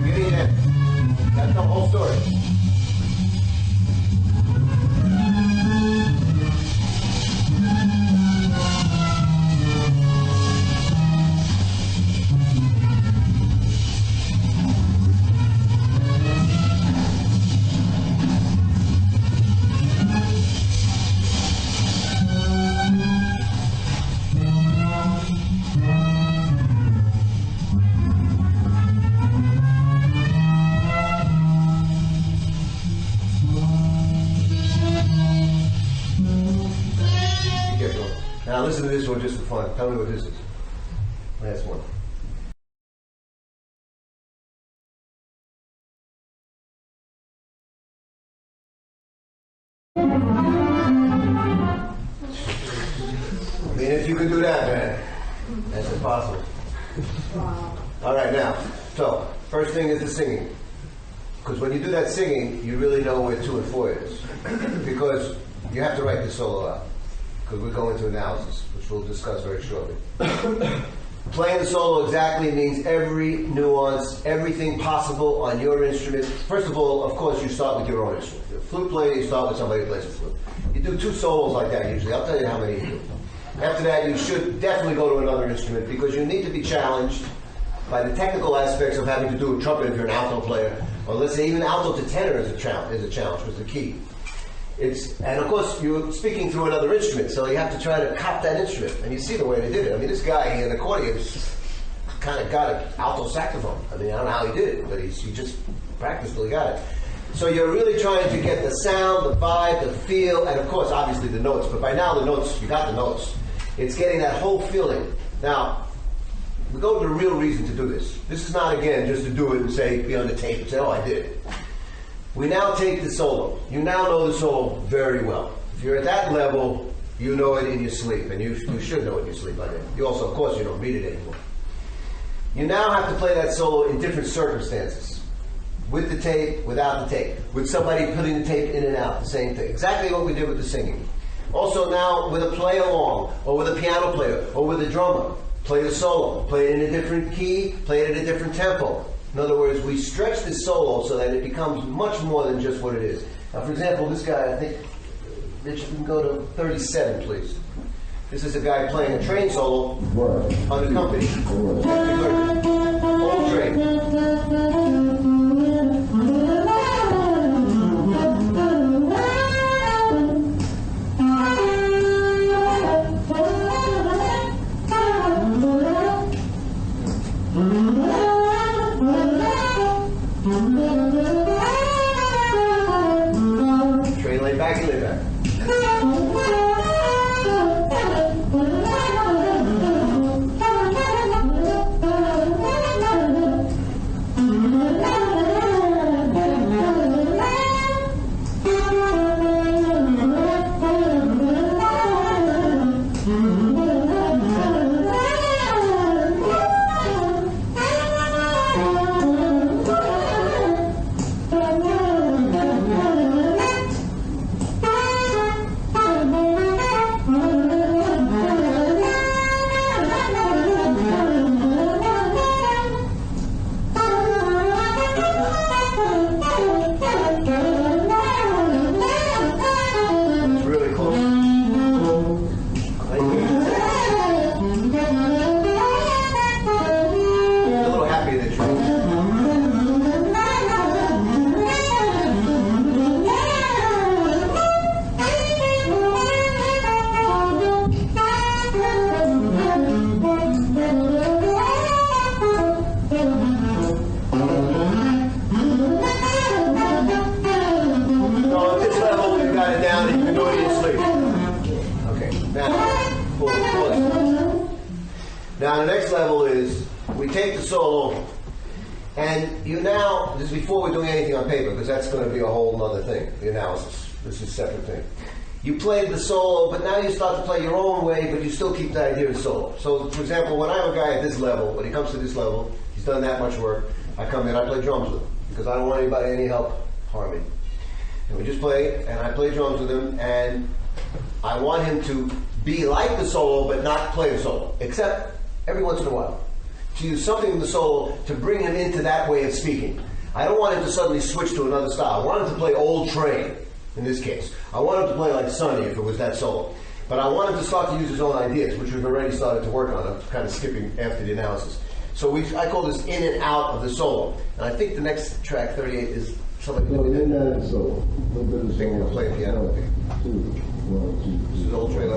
beginning and end. That's the whole story. Now listen to this one just for fun. Tell me what this is. Last one. I mean, if you could do that, man, that's impossible. All right, now, so first thing is the singing. Because when you do that singing, you really know where 2 and 4 is. Because you have to write the solo out. Because we're going to analysis, which we'll discuss very shortly. Playing the solo exactly means every nuance, everything possible on your instrument. First of all, of course, you start with your own instrument. You're a flute player, you start with somebody who plays the flute. You do 2 solos like that usually. I'll tell you how many you do. After that, you should definitely go to another instrument because you need to be challenged by the technical aspects of having to do a trumpet if you're an alto player, or let's say even alto to tenor is a challenge, was the key. And of course, you're speaking through another instrument, so you have to try to cop that instrument. And you see the way they did it. I mean, this guy in the accordion kind of got an alto saxophone. I mean, I don't know how he did it, but he just practiced till he got it. So you're really trying to get the sound, the vibe, the feel, and of course, obviously the notes. But by now, the notes, you got the notes. It's getting that whole feeling. Now, we go to the real reason to do this. This is not, again, just to do it and say, be on the tape and say, oh, I did it. We now take the solo. You now know the solo very well. If you're at that level, you know it in your sleep, and you should know it in your sleep by then. You also, of course, you don't read it anymore. You now have to play that solo in different circumstances. With the tape, without the tape. With somebody putting the tape in and out, the same thing. Exactly what we did with the singing. Also now, with a play-along, or with a piano player, or with a drummer. Play the solo. Play it in a different key, play it in a different tempo. In other words, we stretch this solo so that it becomes much more than just what it is. Now, for example, this guy, I think, Rich, you can go to 37, please. This is a guy playing a train solo unaccompanied. Old train. Train lay back and lay back. Now the next level is we take the solo and you now, this is before we're doing anything on paper because that's going to be a whole other thing, the analysis. This is a separate thing. You played the solo, but now you start to play your own way, but you still keep the idea of solo. So, for example, when I have a guy at this level, when he comes to this level, he's done that much work, I come in, I play drums with him because I don't want anybody any help harming. And we just play, and I play drums with him, and I want him to be like the solo, but not play the solo, except every once in a while. To use something in the solo to bring him into that way of speaking. I don't want him to suddenly switch to another style. I want him to play Old Train, in this case. I want him to play like Sonny if it was that solo. But I want him to start to use his own ideas, which we've already started to work on. I'm kind of skipping after the analysis. So I call this in and out of the solo. And I think the next track, 38, is somebody No, in and out of the solo. No bit of I think solo. we'll play piano with you. 2, 1, 2. This is Old Train.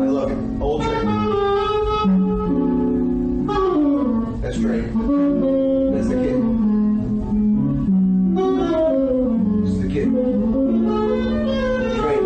I love it. Old Train. That's Train. That's the kid. This is the kid. Train.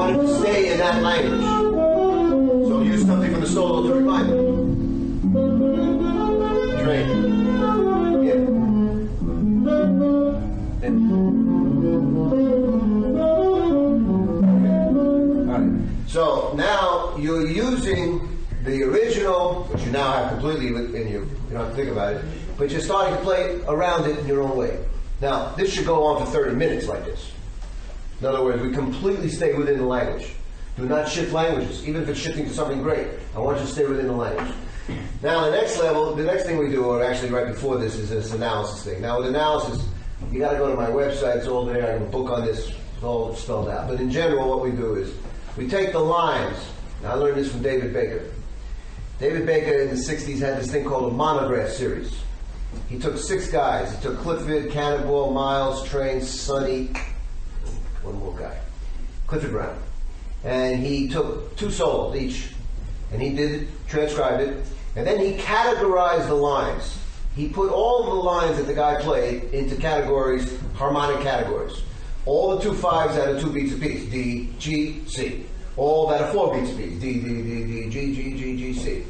wanted to stay in that language. So use something from the solo to remind me. Train. So now you're using the original, which you now have completely within you. You don't have to think about it, but you're starting to play around it in your own way. Now, this should go on for 30 minutes like this. In other words, we completely stay within the language. Do not shift languages, even if it's shifting to something great. I want you to stay within the language. Now, the next level, the next thing we do, or actually right before this, is this analysis thing. Now, with analysis, you got to go to my website. It's all there. I have a book on this. It's all spelled out. But in general, what we do is we take the lines. Now, I learned this from David Baker. David Baker in the 60s had this thing called a monograph series. He took 6 guys. He took Clifford, Cannonball, Miles, Train, Sonny, one more guy, Clifford Brown. And he took 2 solos each, and he did it, transcribed it, and then he categorized the lines. He put all of the lines that the guy played into categories, harmonic categories. All the 2 5s that are 2 beats apiece, D, G, C. All that are 4 beats apiece, D, D, D, D, G, G, G, G, C.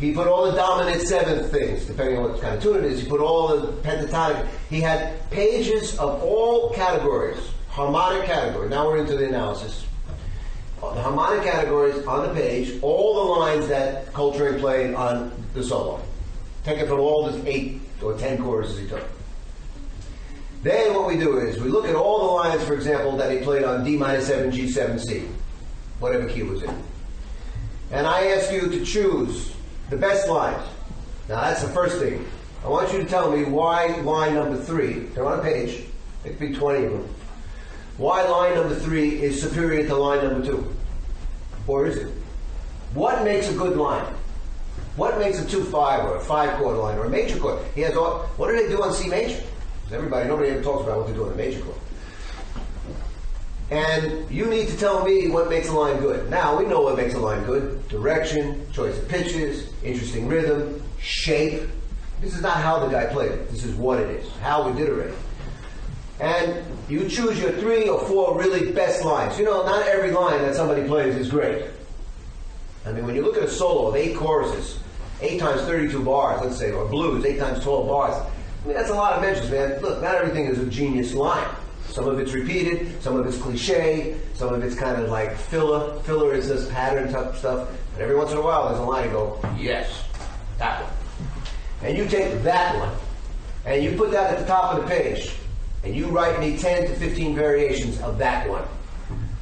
He put all the dominant 7th things, depending on what kind of tune it is. He put all the pentatonic. He had pages of all categories, harmonic category. Now we're into the analysis. The harmonic categories on the page, all the lines that Coltrane played on the solo. Take it from all the 8 or 10 choruses he took. Then what we do is we look at all the lines, for example, that he played on D minor 7, G 7, C, whatever key was in. And I ask you to choose the best lines. Now that's the first thing. I want you to tell me why line number 3, they're on a page, it could be 20 of them, why line number 3 is superior to line number 2. Or is it? What makes a good line? What makes a 2/5 or a 5-chord line or a major chord? He has all, what do they do on C major? Nobody ever talks about what they do on a major chord. And you need to tell me what makes a line good. Now, we know what makes a line good. Direction, choice of pitches, interesting rhythm, shape. This is not how the guy played it. This is what it is, how we did it already. And you choose your 3 or 4 really best lines. You know, not every line that somebody plays is great. I mean, when you look at a solo of 8 choruses, 8 times 32 bars, let's say, or blues, 8 times 12 bars, I mean, that's a lot of measures, man. Look, not everything is a genius line. Some of it's repeated, some of it's cliche, some of it's kind of like filler. Filler is this pattern type stuff. But every once in a while, there's a line you go, yes, that one. And you take that one, and you put that at the top of the page, and you write me 10 to 15 variations of that one.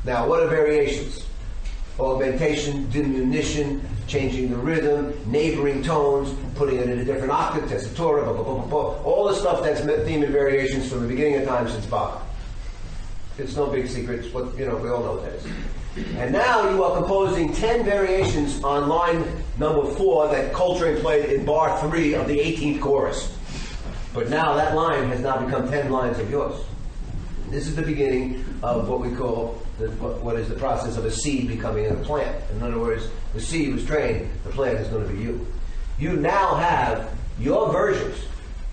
Now, what are variations? Augmentation, diminution, changing the rhythm, neighboring tones, putting it in a different octave, tessitura, blah, blah, blah, blah, blah. All the stuff that's theme and variations from the beginning of time since Bach. It's no big secret. It's what, you know, we all know what that is. And now you are composing 10 variations on line number 4 that Coltrane played in bar 3 of the 18th chorus. But now that line has now become 10 lines of yours. This is the beginning of what we call what is the process of a seed becoming a plant. In other words, the seed was trained, the plant is going to be you. You now have your versions.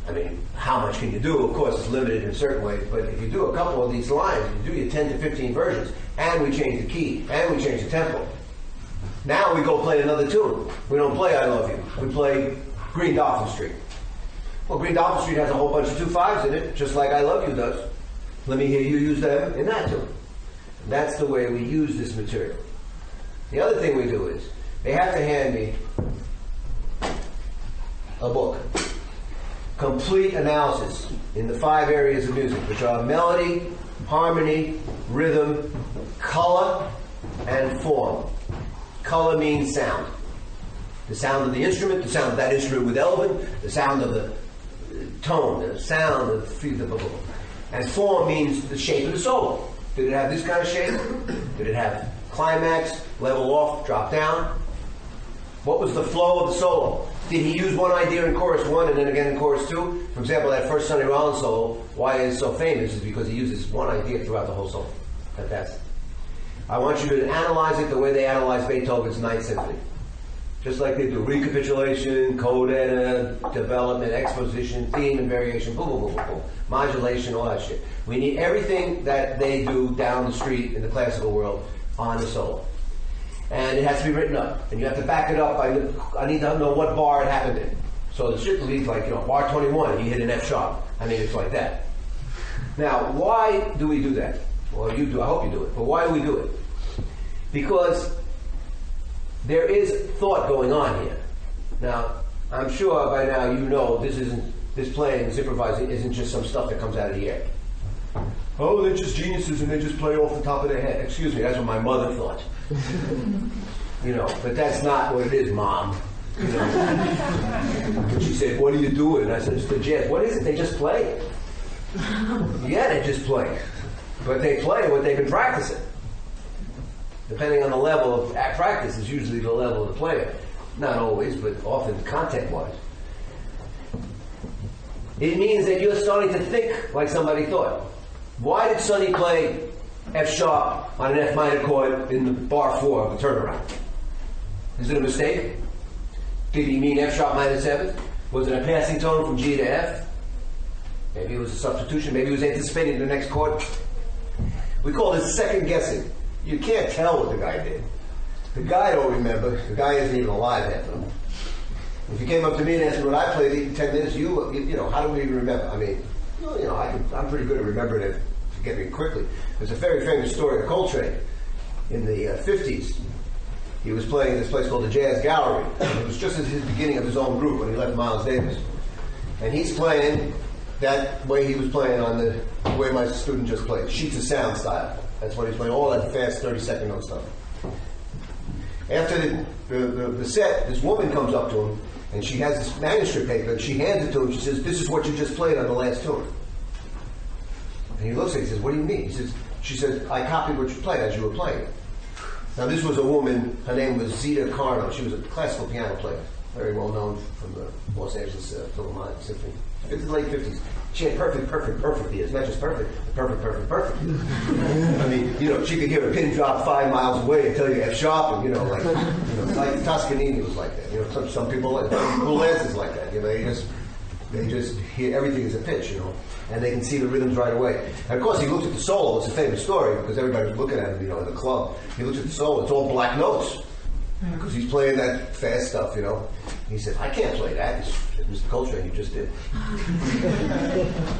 I mean, how much can you do? Of course, it's limited in certain ways, but if you do a couple of these lines, you do your 10 to 15 versions, and we change the key, and we change the tempo. Now we go play another tune. We don't play I Love You. We play Green Dolphin Street. Well, Green Dolphin Street has a whole bunch of 2/5s in it, just like I Love You does. Let me hear you use them in that tune. And that's the way we use this material. The other thing we do is, they have to hand me a book. Complete analysis in the 5 areas of music, which are melody, harmony, rhythm, color, and form. Color means sound. The sound of the instrument, the sound of that instrument with Elvin, the sound of the tone, the sound of the blah, blah, blah. And form means the shape of the solo. Did it have this kind of shape? Did it have climax, level off, drop down? What was the flow of the solo? Did he use one idea in chorus 1 and then again in chorus 2? For example, that first Sonny Rollins solo, why it's so famous is because he uses one idea throughout the whole solo. Fantastic. I want you to analyze it the way they analyze Beethoven's Ninth Symphony. Just like they do recapitulation, coda, development, exposition, theme and variation, boom, boom, boom, boom, boom. Modulation, all that shit. We need everything that they do down the street in the classical world on the solo. And it has to be written up. And you have to back it up. I need to know what bar it happened in. So the shit leads like, bar 21, he hit an F sharp. I mean, it's like that. Now, why do we do that? Well, you do. I hope you do it. But why do we do it? Because there is thought going on here. Now, I'm sure by now you know this playing, this improvising isn't just some stuff that comes out of the air. Oh, they're just geniuses and they just play off the top of their head. Excuse me, that's what my mother thought. But that's not what it is, Mom. When she said, what are you doing? And I said, it's the jazz. What is it? They just play. Yeah, they just play. But they play what they've been practicing. Depending on the level of practice is usually the level of the player. Not always, but often content-wise. It means that you're starting to think like somebody thought. Why did Sonny play F sharp on an F minor chord in the bar 4 of the turnaround? Is it a mistake? Did he mean F sharp minor 7? Was it a passing tone from G to F? Maybe it was a substitution. Maybe he was anticipating the next chord. We call this second guessing. You can't tell what the guy did. The guy don't remember. The guy isn't even alive half of them. If you came up to me and asked me what I played in 10 minutes, how do we even remember? I mean, I'm pretty good at remembering it, forgetting it quickly. There's a very famous story of Coltrane in the 50s. He was playing in this place called the Jazz Gallery. And it was just at his beginning of his own group when he left Miles Davis. And he's playing that way he was playing on the way my student just played, sheets of sound style. That's what he's playing, all that fast 30-second note stuff. After the set, this woman comes up to him, and she has this manuscript paper, and she hands it to him. She says, this is what you just played on the last tune. And he looks at it, he says, what do you mean? She says, I copied what you played as you were playing. Now this was a woman, her name was Zita Carno. She was a classical piano player, very well known from the Los Angeles Philharmonic Symphony. Late 50s. She had perfect ears. Not just perfect, perfect. I mean, she could hear a pin drop 5 miles away and tell you F sharp, and like Toscanini was like that. Some people like Boulez is like that. They just hear everything as a pitch, and they can see the rhythms right away. And of course, he looked at the solo. It's a famous story because everybody was looking at him, in the club. He looked at the solo. It's all black notes because he's playing that fast stuff, He said, I can't play that. Mr. Coltrane, you just did.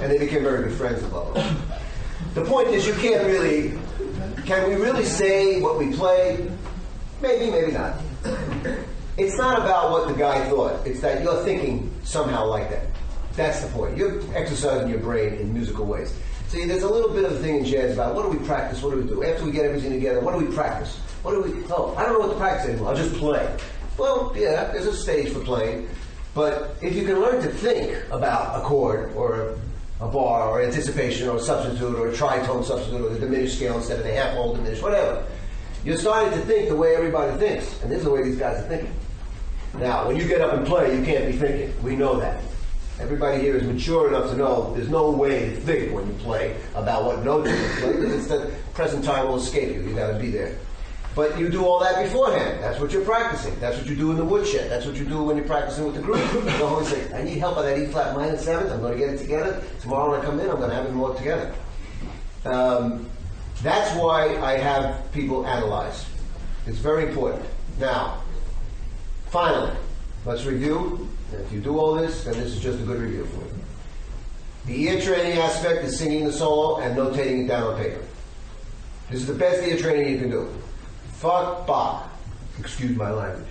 And they became very good friends above it. The point is, can we really say what we play? Maybe, maybe not. It's not about what the guy thought. It's that you're thinking somehow like that. That's the point. You're exercising your brain in musical ways. See, there's a little bit of a thing in jazz about what do we practice, what do we do? After we get everything together, what do we practice? I don't know what to practice anymore. I'll just play. Well, yeah, there's a stage for playing. But if you can learn to think about a chord or a bar or anticipation or a substitute or a tritone substitute or the diminished scale instead of the half whole diminished, whatever, you're starting to think the way everybody thinks. And this is the way these guys are thinking. Now, when you get up and play, you can't be thinking. We know that. Everybody here is mature enough to know there's no way to think when you play about what notes you play because it's the present time will escape you. You got to be there. But you do all that beforehand. That's what you're practicing. That's what you do in the woodshed. That's what you do when you're practicing with the group. You always say, I need help on that E flat minor 7th. I'm going to get it together. Tomorrow when I come in, I'm going to have it more together. That's why I have people analyze. It's very important. Now, finally, let's review. And if you do all this, then this is just a good review for you. The ear training aspect is singing the solo and notating it down on paper. This is the best ear training you can do. Fuck Bach. Excuse my language.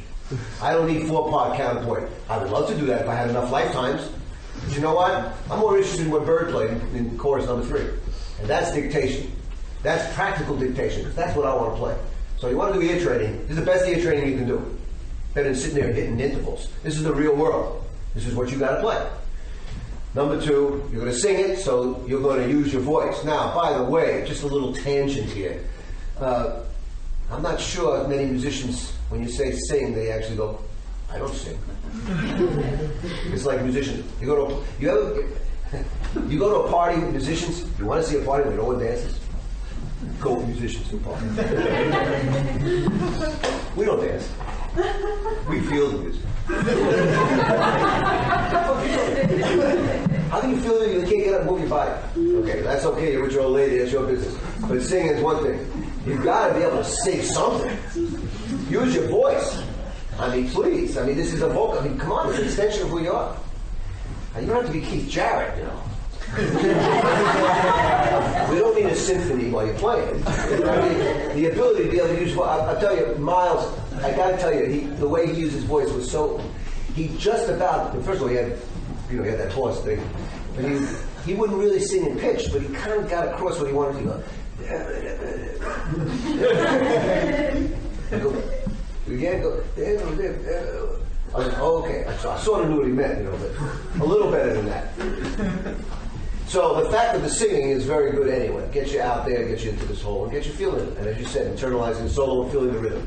I don't need 4-part counterpoint. I would love to do that if I had enough lifetimes. But you know what? I'm more interested in what Bird played in chorus number 3. And that's dictation. That's practical dictation, because that's what I want to play. So you want to do ear training. This is the best ear training you can do. Better than sitting there hitting intervals. This is the real world. This is what you got to play. Number 2, you're going to sing it, so you're going to use your voice. Now, by the way, just a little tangent here. I'm not sure many musicians, when you say sing, they actually go, I don't sing. It's like musicians. You go to a party with musicians, you want to see a party where no one dances? Go with musicians to a party. We don't dance. We feel the music. How can you feel that you can't get up and move your body? Okay, that's okay. You're with your old lady. That's your business. But singing is one thing. You've got to be able to sing something. Use your voice. I mean, please. I mean, this is a vocal. I mean, come on. It's an extension of who you are. And you don't have to be Keith Jarrett, you know. We don't need a symphony while you're playing. I mean, the ability to be able to use. I'll tell you, Miles. I got to tell you, the way he used his voice was so. He just about. First of all, he had that horse thing, but he wouldn't really sing in pitch, but he kind of got across what he wanted to go. We can't go. I was like, oh, okay. So I sort of knew what he meant, but a little better than that. So the fact of the singing is very good anyway. Get you out there, get you into this hole, and get you feeling it. And as you said, internalizing the solo and feeling the rhythm.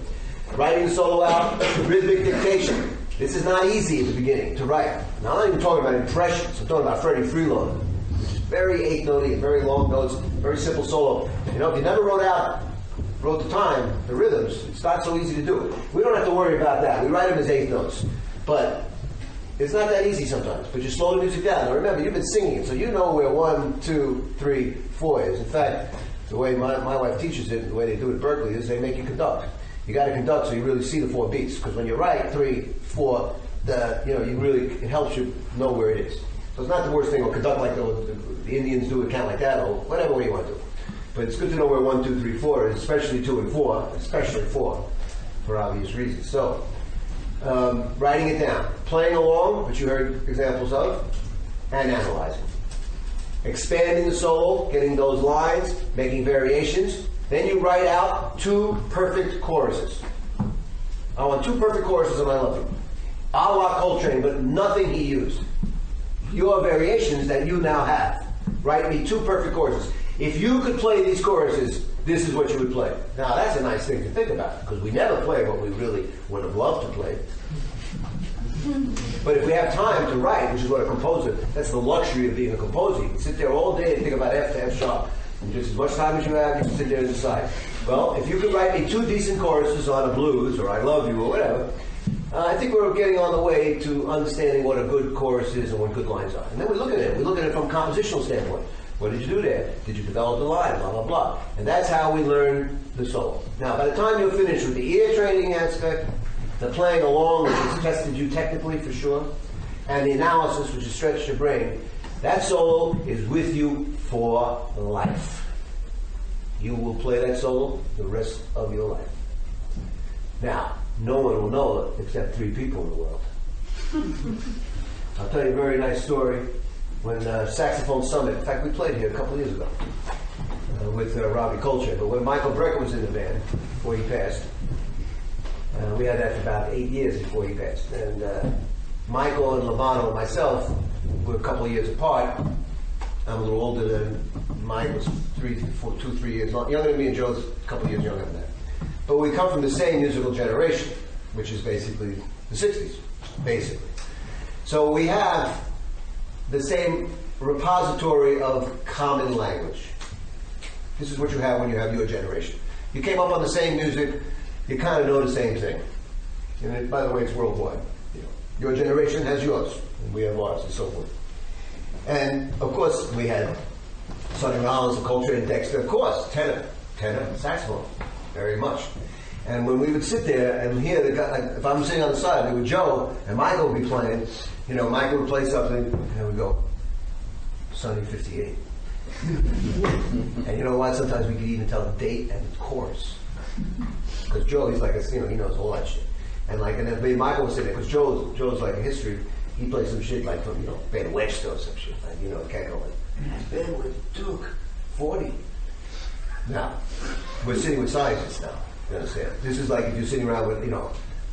Writing the solo out, rhythmic dictation. This is not easy at the beginning to write. Now, I'm not even talking about impressions. I'm talking about Freddie Freeloader, which is very 8-notey and very long notes, very simple solo. If you never wrote the time, the rhythms, it's not so easy to do. We don't have to worry about that. We write them as 8 notes. But it's not that easy sometimes. But you slow the music down. Now remember, you've been singing it, so you know where 1, 2, 3, 4 is. In fact, the way my wife teaches it, the way they do it at Berkeley, is they make you conduct. You got to conduct so you really see the 4 beats. Because when you write 3, 4, it helps you know where it is. So it's not the worst thing, or conduct like the Indians do it, count like that, or whatever way you want to do it. But it's good to know where 1, 2, 3, 4 is, especially 2 and 4, especially 4, for obvious reasons. So, writing it down, playing along, which you heard examples of, and analyzing. Expanding the solo, getting those lines, making variations. Then you write out 2 perfect choruses. I want 2 perfect choruses, and I love them. A la Coltrane, but nothing he used. Your variations that you now have. Write me 2 perfect choruses. If you could play these choruses, this is what you would play. Now, that's a nice thing to think about, because we never play what we really would have loved to play. But if we have time to write, which is what a composer, that's the luxury of being a composer. You can sit there all day and think about F to F sharp. And just as much time as you have, you can sit there and decide. Well, if you could write me 2 decent choruses on a blues, or I Love You, or whatever, I think we're getting on the way to understanding what a good chorus is and what good lines are. And then we look at it. We look at it from a compositional standpoint. What did you do there? Did you develop the line? Blah, blah, blah. And that's how we learn the solo. Now, by the time you're finished with the ear training aspect, the playing along, which has tested you technically for sure, and the analysis, which has stretched your brain, that solo is with you for life. You will play that solo the rest of your life. Now, no one will know it except 3 people in the world. I'll tell you a very nice story. When Saxophone Summit, in fact, we played here a couple of years ago with Robbie Coltrane, but when Michael Brecker was in the band before he passed, we had that for about 8 years before he passed. And Michael and Liebman and myself were a couple of years apart. I'm a little older than Mike, was 2, 3 years younger than me, and Joe's a couple of years younger than that. But we come from the same musical generation, which is basically the 60s, basically. So we have the same repository of common language. This is what you have when you have your generation. You came up on the same music, you kind of know the same thing. And by the way, it's worldwide. Your generation has yours, and we have ours, and so forth. And of course, we had Sonny Rollins and Coltrane and Dexter, of course, tenor, saxophone, very much. And when we would sit there and hear the guy, like if I'm sitting on the side, there with Joe, and Michael would be playing, Michael would play something, and we'd go, Sonny 58. And you know what? Sometimes we could even tell the date and the chorus. Because Joe, he's like he knows all that shit. And then maybe Michael would say that, because Joe's like a history, he plays some shit like from, Ben Webster or some shit. Can't go like, Ben with Duke, 40. Now, we're sitting with scientists now. You understand? This is like if you're sitting around with,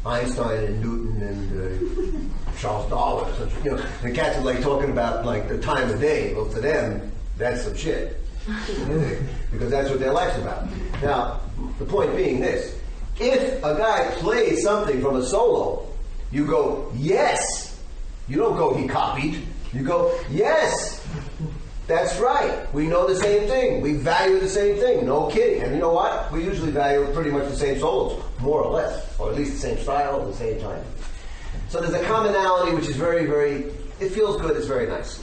Einstein and Newton and Charles Darwin or something. The cats are like talking about like the time of day. Well, to them, that's some shit. Because that's what their life's about. Now, the point being this. If a guy plays something from a solo, you go, yes. You don't go, he copied. You go, yes. That's right. We know the same thing. We value the same thing. No kidding. And you know what? We usually value pretty much the same solos, more or less, or at least the same style at the same time. So there's a commonality which is very, very, it feels good. It's very nice.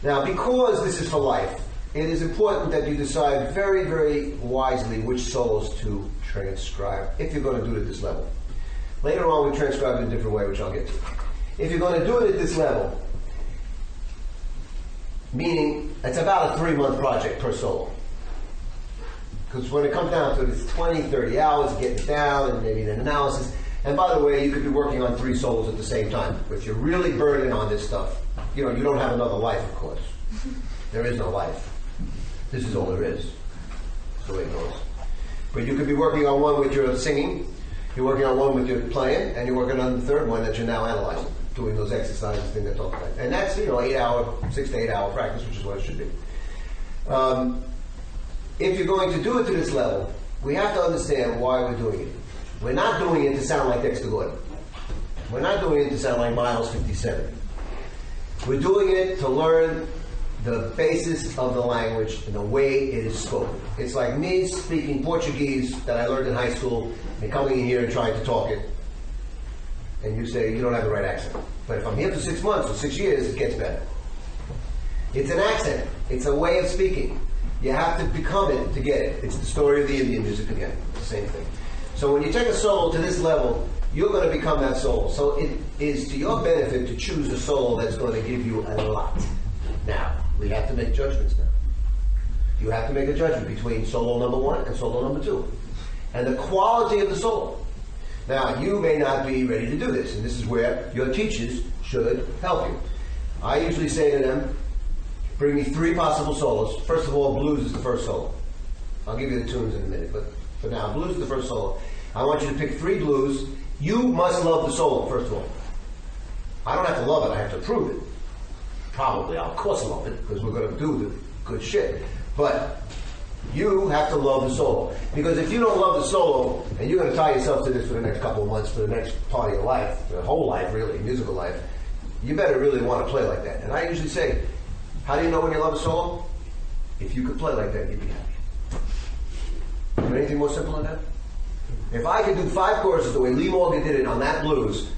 Now, because this is for life, it is important that you decide very, very wisely which solos to transcribe if you're going to do it at this level. Later on, we transcribe it in a different way, which I'll get to. If you're going to do it at this level, meaning it's about a 3-month project per solo. Because when it comes down to it, it's 20, 30 hours, getting it down, and maybe an analysis. And by the way, you could be working on 3 solos at the same time. If you're really burning on this stuff, you know, you don't have another life, of course. There is no life. This is all there is. That's the way it goes. But you could be working on one with your singing, you're working on one with your playing, and you're working on the third one that you're now analyzing, doing those exercises, things I talked about. And that's, 6 to 8 hour practice, which is what it should be. If you're going to do it to this level, we have to understand why we're doing it. We're not doing it to sound like Dexter Gordon. We're not doing it to sound like Miles 57. We're doing it to learn the basis of the language and the way it is spoken. It's like me speaking Portuguese that I learned in high school and coming in here and trying to talk it. And you say, you don't have the right accent. But if I'm here for 6 months or 6 years, it gets better. It's an accent. It's a way of speaking. You have to become it to get it. It's the story of the Indian music again. It's the same thing. So when you take a solo to this level, you're going to become that solo. So it is to your benefit to choose a solo that's going to give you a lot. Now, we have to make judgments now. You have to make a judgment between solo number 1 and solo number 2. And the quality of the solo. Now, you may not be ready to do this, and this is where your teachers should help you. I usually say to them, bring me 3 possible solos. First of all, blues is the first solo. I'll give you the tunes in a minute, but for now, blues is the first solo. I want you to pick 3 blues. You must love the solo, first of all. I don't have to love it, I have to approve it. Probably, I'll of course love it, because we're going to do the good shit. But you have to love the solo. Because if you don't love the solo, and you're going to tie yourself to this for the next couple of months, for the next part of your life, your whole life really, musical life, you better really want to play like that. And I usually say, how do you know when you love a solo? If you could play like that, you'd be happy. Is there anything more simple than that? If I could do 5 choruses the way Lee Morgan did it on that blues,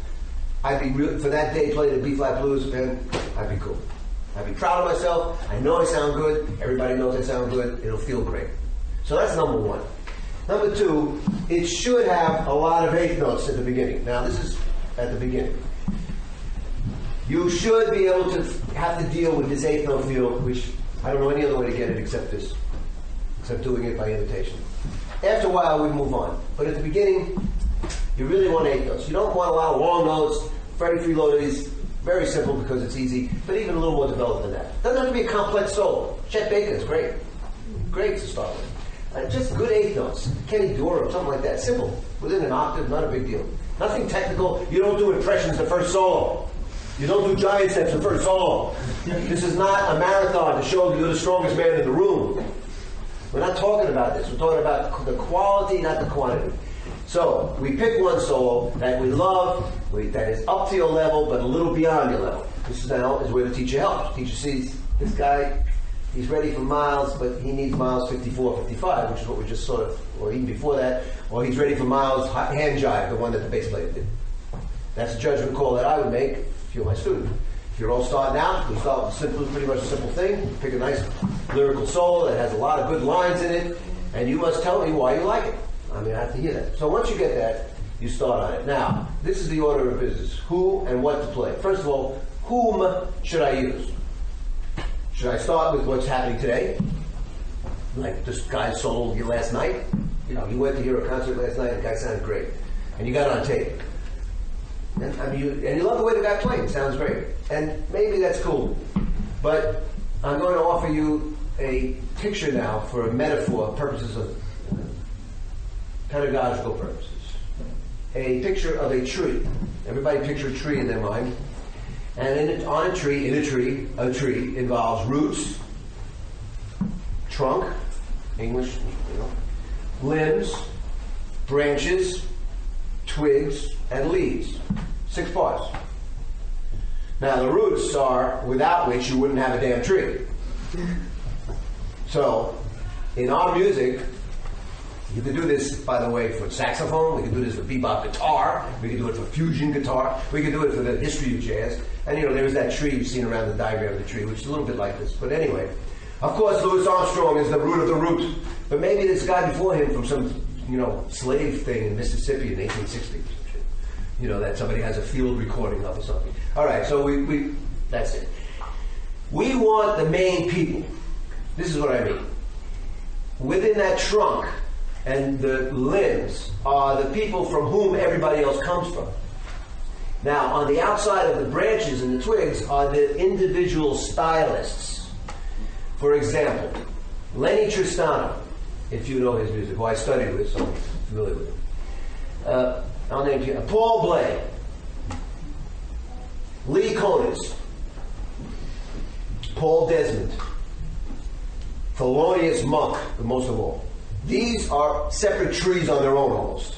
I'd be for that day playing the B-flat blues, and I'd be cool. I'd be proud of myself. I know I sound good. Everybody knows I sound good. It'll feel great. So that's number 1. Number 2, it should have a lot of 8th notes at the beginning. Now this is at the beginning. You should be able to have to deal with this 8th note feel, which I don't know any other way to get it except this, except doing it by imitation. After a while, we move on. But at the beginning, you really want 8 notes. You don't want a lot of long notes. Freddie Freeloader's very simple because it's easy, but even a little more developed than that. Doesn't have to be a complex solo. Chet Baker is great. Great to start with. Just good 8 notes. Kenny Dorham, something like that. Simple. Within an octave, not a big deal. Nothing technical. You don't do impressions the first solo. You don't do giant steps the first solo. This is not a marathon to show you're the strongest man in the room. We're not talking about this. We're talking about the quality, not the quantity. So we pick one solo that we love, that is up to your level, but a little beyond your level. This is now is where the teacher helps. The teacher sees this guy, he's ready for miles, but he needs miles 54, 55, which is what we just sort of, or even before that, or he's ready for miles hand jive, the one that the bass player did. That's a judgment call that I would make if you're my student. If you're all starting out, we start with pretty much a simple thing. Pick a nice lyrical solo that has a lot of good lines in it, and you must tell me why you like it. I mean, I have to hear that. So once you get that, you start on it. Now, this is the order of business. Who and what to play. First of all, whom should I use? Should I start with what's happening today? Like this guy's solo last night? You know, you went to hear a concert last night, the guy sounded great. And you got it on tape. And you love the way the guy played. It sounds great. And maybe that's cool. But I'm going to offer you a picture now for a metaphor, purposes of pedagogical purposes. A picture of a tree. Everybody picture a tree in their mind. And on a tree involves roots, trunk, English, limbs, branches, twigs, and leaves. 6 parts. Now the roots are without which you wouldn't have a damn tree. So, in our music, You could do this, by the way, for saxophone. We could do this for bebop guitar. We could do it for fusion guitar. We could do it for the history of jazz. And there's that tree you've seen around the diagram of the tree, which is a little bit like this. But anyway, of course, Louis Armstrong is the root of the root. But maybe this guy before him from some, slave thing in Mississippi in 1860. That somebody has a field recording of or something. All right, so we that's it. We want the main people. This is what I mean. Within that trunk and the limbs are the people from whom everybody else comes from. Now, on the outside of the branches and the twigs are the individual stylists. For example, Lenny Tristano, if you know his music, who I studied with, so I'm familiar with him. I'll name you. Paul Bley, Lee Konitz, Paul Desmond, Thelonious Monk, the most of all. These are separate trees on their own almost.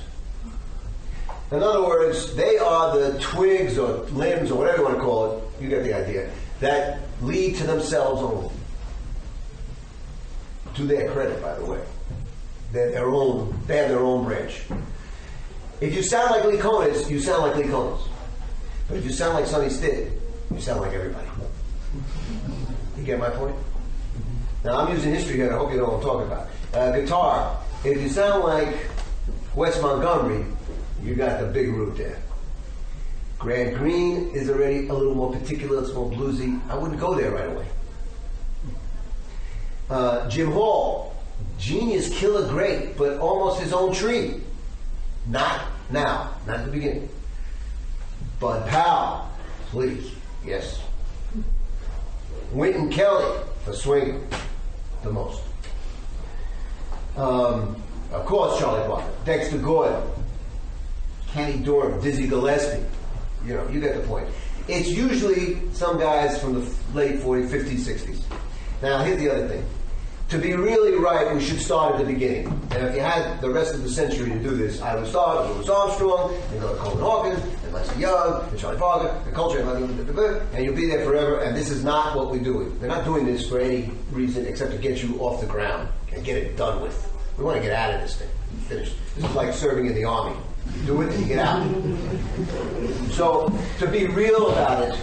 In other words, they are the twigs or limbs or whatever you want to call it, you get the idea, that lead to themselves only. To their credit, by the way. They have their own branch. If you sound like Lee Konitz, you sound like Lee Konitz. But if you sound like Sonny Stitt, you sound like everybody. You get my point? Now, I'm using history here, and I hope you know what I'm talking about. Guitar. If you sound like Wes Montgomery, you got the big root there. Grant Green is already a little more particular, it's more bluesy. I wouldn't go there right away. Jim Hall, genius, killer, great, but almost his own tree. Not now, not at the beginning. Bud Powell, please, yes. Wynton Kelly, for swinging, the most. Of course, Charlie Parker, Dexter Gordon, Kenny Dorham, Dizzy Gillespie. You get the point. It's usually some guys from the late 40s, 50s, 60s. Now, here's the other thing. To be really right, we should start at the beginning. And if you had the rest of the century to do this, I would start with Louis Armstrong, and go to Coleman Hawkins, and Leslie Young, and Charlie Parker, and Culture, and you'll be there forever, and this is not what we're doing. They're not doing this for any reason except to get you off the ground and get it done with. We want to get out of this thing. Finish. This is like serving in the army. You do it and you get out. So, to be real about it,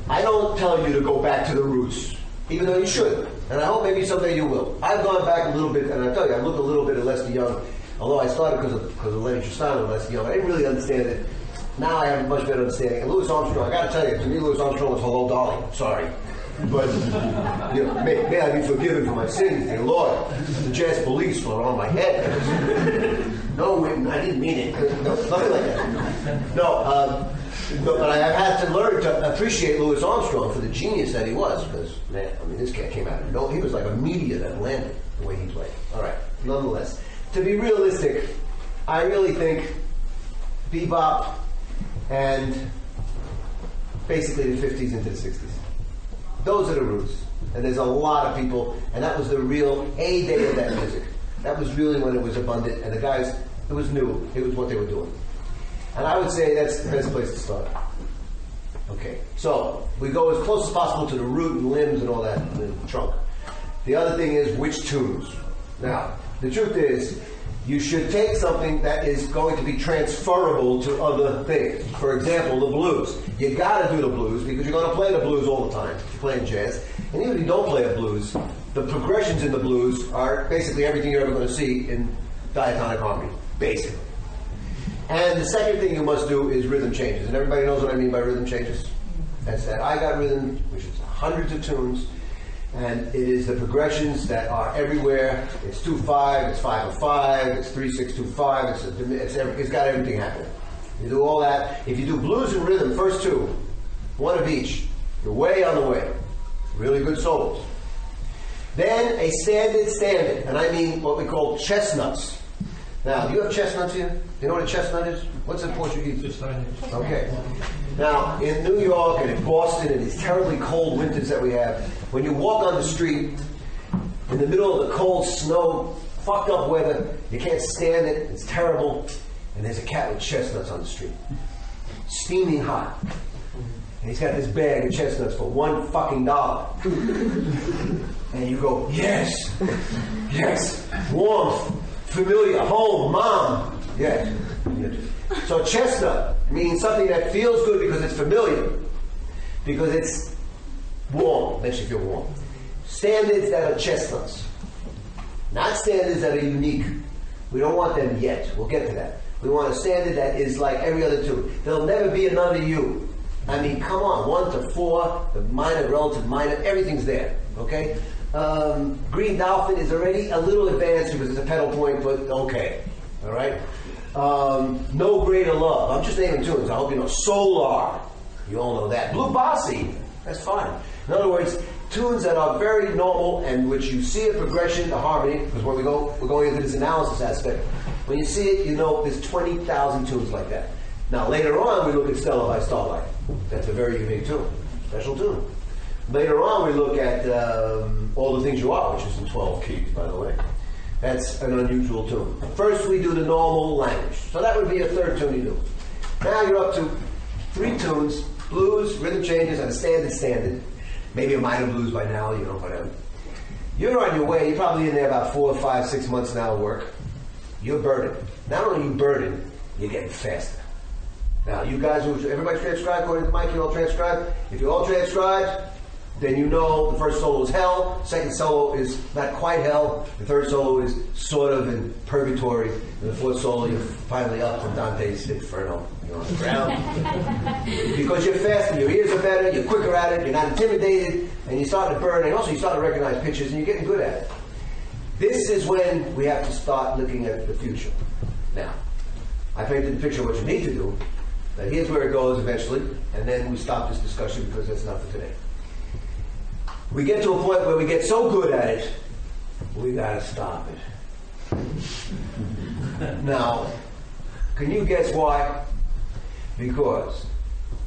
I don't tell you to go back to the roots, even though you should. And I hope maybe someday you will. I've gone back a little bit, and I tell you, I looked a little bit at Leslie Young, although I started because of Lenny Tristano and Leslie Young. I didn't really understand it. Now I have a much better understanding. And Louis Armstrong, I got to tell you, to me, Louis Armstrong was hello, darling. Sorry. But, may I be forgiven for my sins, dear Lord. The jazz police were on my head. No, Wynton, I didn't mean it. No, nothing like that. No, but I have had to learn to appreciate Louis Armstrong for the genius that he was, because, man, this cat came out of nowhere. He was like a meteor that landed the way he played. All right, nonetheless. To be realistic, I really think bebop and basically the 50s into the 60s. Those are the roots. And there's a lot of people, and that was the real heyday of that music. That was really when it was abundant, and the guys, it was new. It was what they were doing. And I would say that's the best place to start. Okay, so we go as close as possible to the root and limbs and all that in the trunk. The other thing is which tunes. Now, the truth is, you should take something that is going to be transferable to other things. For example, the blues. You got to do the blues because you're going to play the blues all the time if you're playing jazz. And even if you don't play a blues, the progressions in the blues are basically everything you're ever going to see in diatonic harmony, basically. And the second thing you must do is rhythm changes. And everybody knows what I mean by rhythm changes. That's that I got rhythm, which is hundreds of tunes. And it is the progressions that are everywhere. It's 2-5, it's 5-5, it's 3-6-2-5. It's got everything happening. You do all that. If you do blues and rhythm, first two, one of each, you're way on the way. Really good solos. Then a standard, and I mean what we call chestnuts. Now, do you have chestnuts here? You know what a chestnut is? What's in Portuguese? Okay. Now, in New York and in Boston and these terribly cold winters that we have, when you walk on the street in the middle of the cold snow, fucked up weather, you can't stand it, it's terrible, and there's a cat with chestnuts on the street. Steaming hot. And he's got this bag of chestnuts for $1 fucking. And you go, yes, yes, warmth. Familiar, home, mom. Yes. So chestnut means something that feels good because it's familiar, because it's warm, makes you feel warm. Standards that are chestnuts, not standards that are unique. We don't want them yet. We'll get to that. We want a standard that is like every other tune. There'll never be another you. I mean, come on, 1 to 4, the minor, relative minor, everything's there, okay? Green Dolphin is already a little advanced because it's a pedal point, but okay, all right? No Greater Love, I'm just naming tunes, I hope you know. Solar, you all know that. Blue Bossy, that's fine. In other words, tunes that are very normal and which you see a progression to harmony, because when we're going into this analysis aspect. When you see it, you know there's 20,000 tunes like that. Now later on, we look at Stella by Starlight. That's a very unique tune, special tune. Later on, we look at All the Things You Are, which is in 12 keys, by the way. That's an unusual tune. First, we do the normal language. So that would be a third tune you do. Now you're up to 3 tunes, blues, rhythm changes, and a standard. Maybe a minor blues by now, you know, whatever. You're on your way. You're probably in there about 4, 5, 6 months now of work. You're burning. Not only are you burning, you're getting faster. Now, you guys, everybody transcribed according to Mike, you all transcribed? If you all transcribed, then you know the first solo is hell, second solo is not quite hell, the third solo is sort of in purgatory, and the fourth solo you're finally up from Dante's Inferno. You're on the ground. Because you're faster, your ears are better, you're quicker at it, you're not intimidated, and you start to burn, and also you start to recognize pitches, and you're getting good at it. This is when we have to start looking at the future. Now, I painted the picture of what you need to do. Now here's where it goes eventually, and then we stop this discussion because that's not for today. We get to a point where we get so good at it, we gotta stop it. Now, can you guess why? Because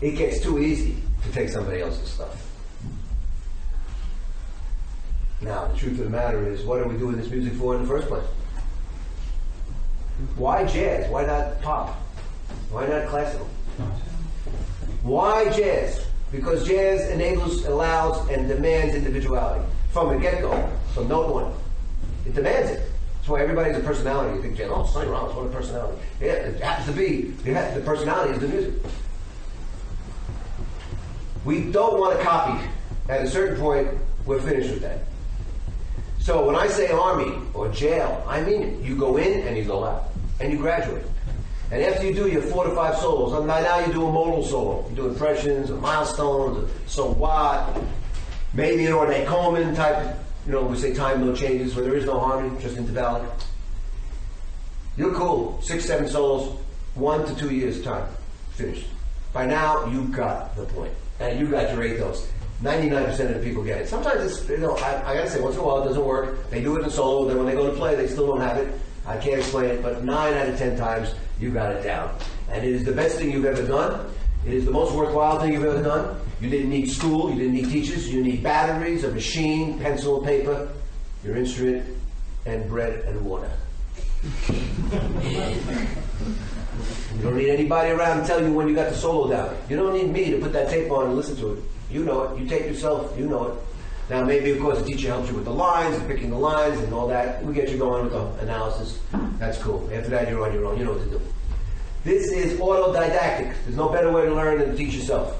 it gets too easy to take somebody else's stuff. Now, the truth of the matter is, what are we doing this music for in the first place? Why jazz? Why not pop? Why not classical? Why jazz? Because jazz enables, allows, and demands individuality from the get-go, from note one. It demands it. That's why everybody's a personality. You think, jazz, oh, Sonny Rollins, what a personality. Yeah, it happens to be. The personality is the music. We don't want to copy. At a certain point, we're finished with that. So when I say army or jail, I mean it. You go in and you go out. And you graduate. And after you do your 4 to 5 solos, and now you do a modal solo. You do impressions, or milestones, or so what. Maybe an Ornate Coleman type, you know, we say time no changes, where there is no harmony, just intervallic. You're cool. 6, 7 solos, 1 to 2 years time. Finished. By now, you got the point. And you got your 8 notes. 99% of the people get it. Sometimes it's, you know, I gotta say, once in a while it doesn't work. They do it in solo, then when they go to play, they still don't have it. I can't explain it, but 9 out of 10 times, you got it down. And it is the best thing you've ever done. It is the most worthwhile thing you've ever done. You didn't need school, you didn't need teachers, you need batteries, a machine, pencil, paper, your instrument, and bread and water. You don't need anybody around to tell you when you got the solo down. You don't need me to put that tape on and listen to it. You know it. You tape yourself. You know it. Now, maybe, of course, the teacher helps you with the lines and picking the lines and all that. We get you going with the analysis. That's cool. After that, you're on your own. You know what to do. This is autodidactic. There's no better way to learn than to teach yourself.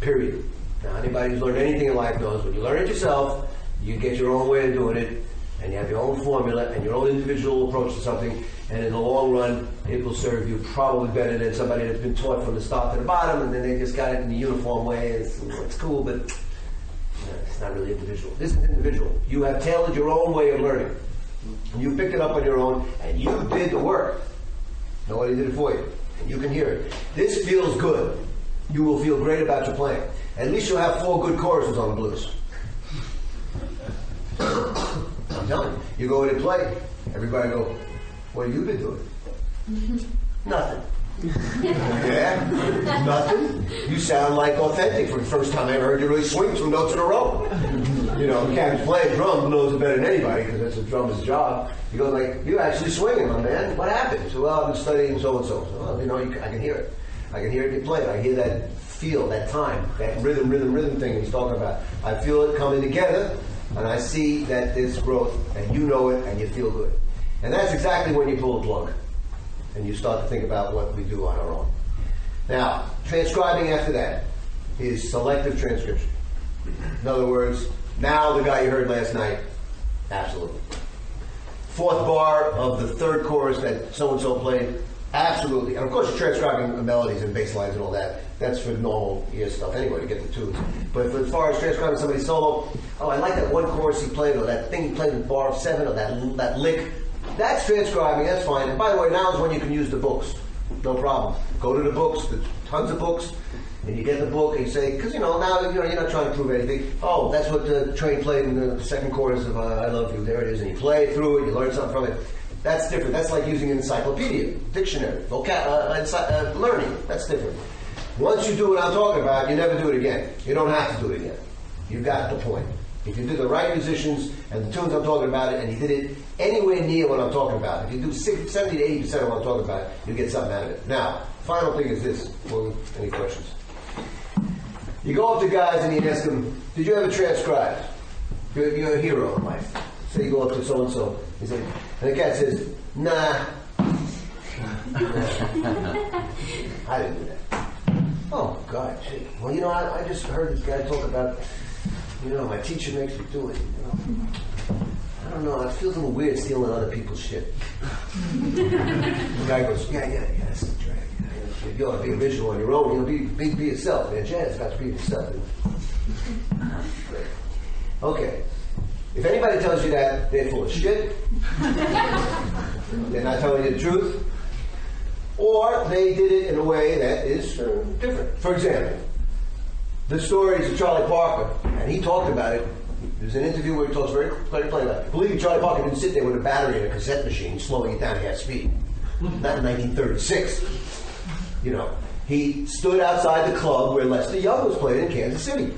Period. Now, anybody who's learned anything in life knows when you learn it yourself, you get your own way of doing it, and you have your own formula and your own individual approach to something, and in the long run, it will serve you probably better than somebody that's been taught from the start to the bottom, and then they just got it in the uniform way. It's cool, but it's not really individual. This is individual. You have tailored your own way of learning. You picked it up on your own, and you did the work. Nobody did it for you. And you can hear it. This feels good. You will feel great about your playing. At least you'll have 4 good choruses on the blues. I'm telling you. You go in and play, everybody go, what have you been doing? Nothing. Yeah? Nothing? You sound like authentic for the first time I ever heard you really swing 2 notes in a row. You know, the guy who's playing drums knows it better than anybody because that's a drummer's job. You go like, you're actually swinging, my man. What happened? So, well, I've been studying so-and-so. So, well, you know, I can hear it. I can hear it in play. I hear that feel, that time, that rhythm thing he's talking about. I feel it coming together, and I see that there's growth, and you know it, and you feel good. And that's exactly when you pull the plug and you start to think about what we do on our own. Now, transcribing after that is selective transcription. In other words, now the guy you heard last night, absolutely. Fourth bar of the third chorus that so-and-so played, absolutely. And of course, you're transcribing the melodies and bass lines and all that. That's for normal ear stuff anyway, to get the tunes. But as far as transcribing somebody's solo, oh, I like that one chorus he played, or that thing he played in bar 7, or that lick. That's transcribing, that's fine. And by the way, now is when you can use the books. No problem. Go to the books, there's tons of books, and you get the book and you say, because now you're not trying to prove anything. Oh, that's what Train played in the second chorus of I Love You. There it is. And you play through it, you learn something from it. That's different. That's like using an encyclopedia, dictionary, learning. That's different. Once you do what I'm talking about, you never do it again. You don't have to do it again. You got the point. If you do the right musicians and the tunes I'm talking about, and you did it anywhere near what I'm talking about, if you do 70 to 80% of what I'm talking about, you get something out of it. Now, final thing is this. Well, any questions? You go up to guys and you ask them, did you ever transcribe? You're a hero in life. So you go up to so-and-so, and the cat says, nah. I didn't do that. Oh, God, gee. Well, I just heard this guy talk about, my teacher makes me do it. I don't know, it feels a little weird stealing other people's shit. The guy goes, yeah, that's the drag. You ought to be original on your own. Be yourself, man. Jazz got to be yourself. Okay. If anybody tells you that, they're full of shit. They're not telling you the truth. Or they did it in a way that is different. For example, the stories of Charlie Parker, and he talked about it. There's an interview where he talks very plainly about it. Believe me, Charlie Parker didn't sit there with a battery in a cassette machine slowing it down to half speed. Not in 1936. He stood outside the club where Lester Young was playing in Kansas City.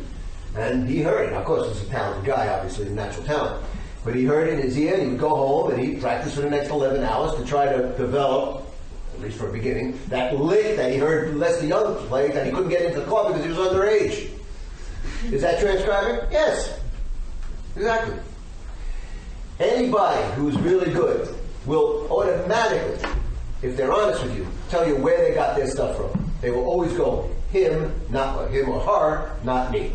And he heard it. Of course, he's a talented guy, obviously, natural talent. But he heard it in his ear, and he would go home, and he'd practice for the next 11 hours to try to develop, at least for a beginning, that lick that he heard Lester Young play, that he couldn't get into the club because he was underage. Is that transcribing? Yes. Exactly. Anybody who's really good will automatically, if they're honest with you, tell you where they got their stuff from. They will always go, him or her, not me.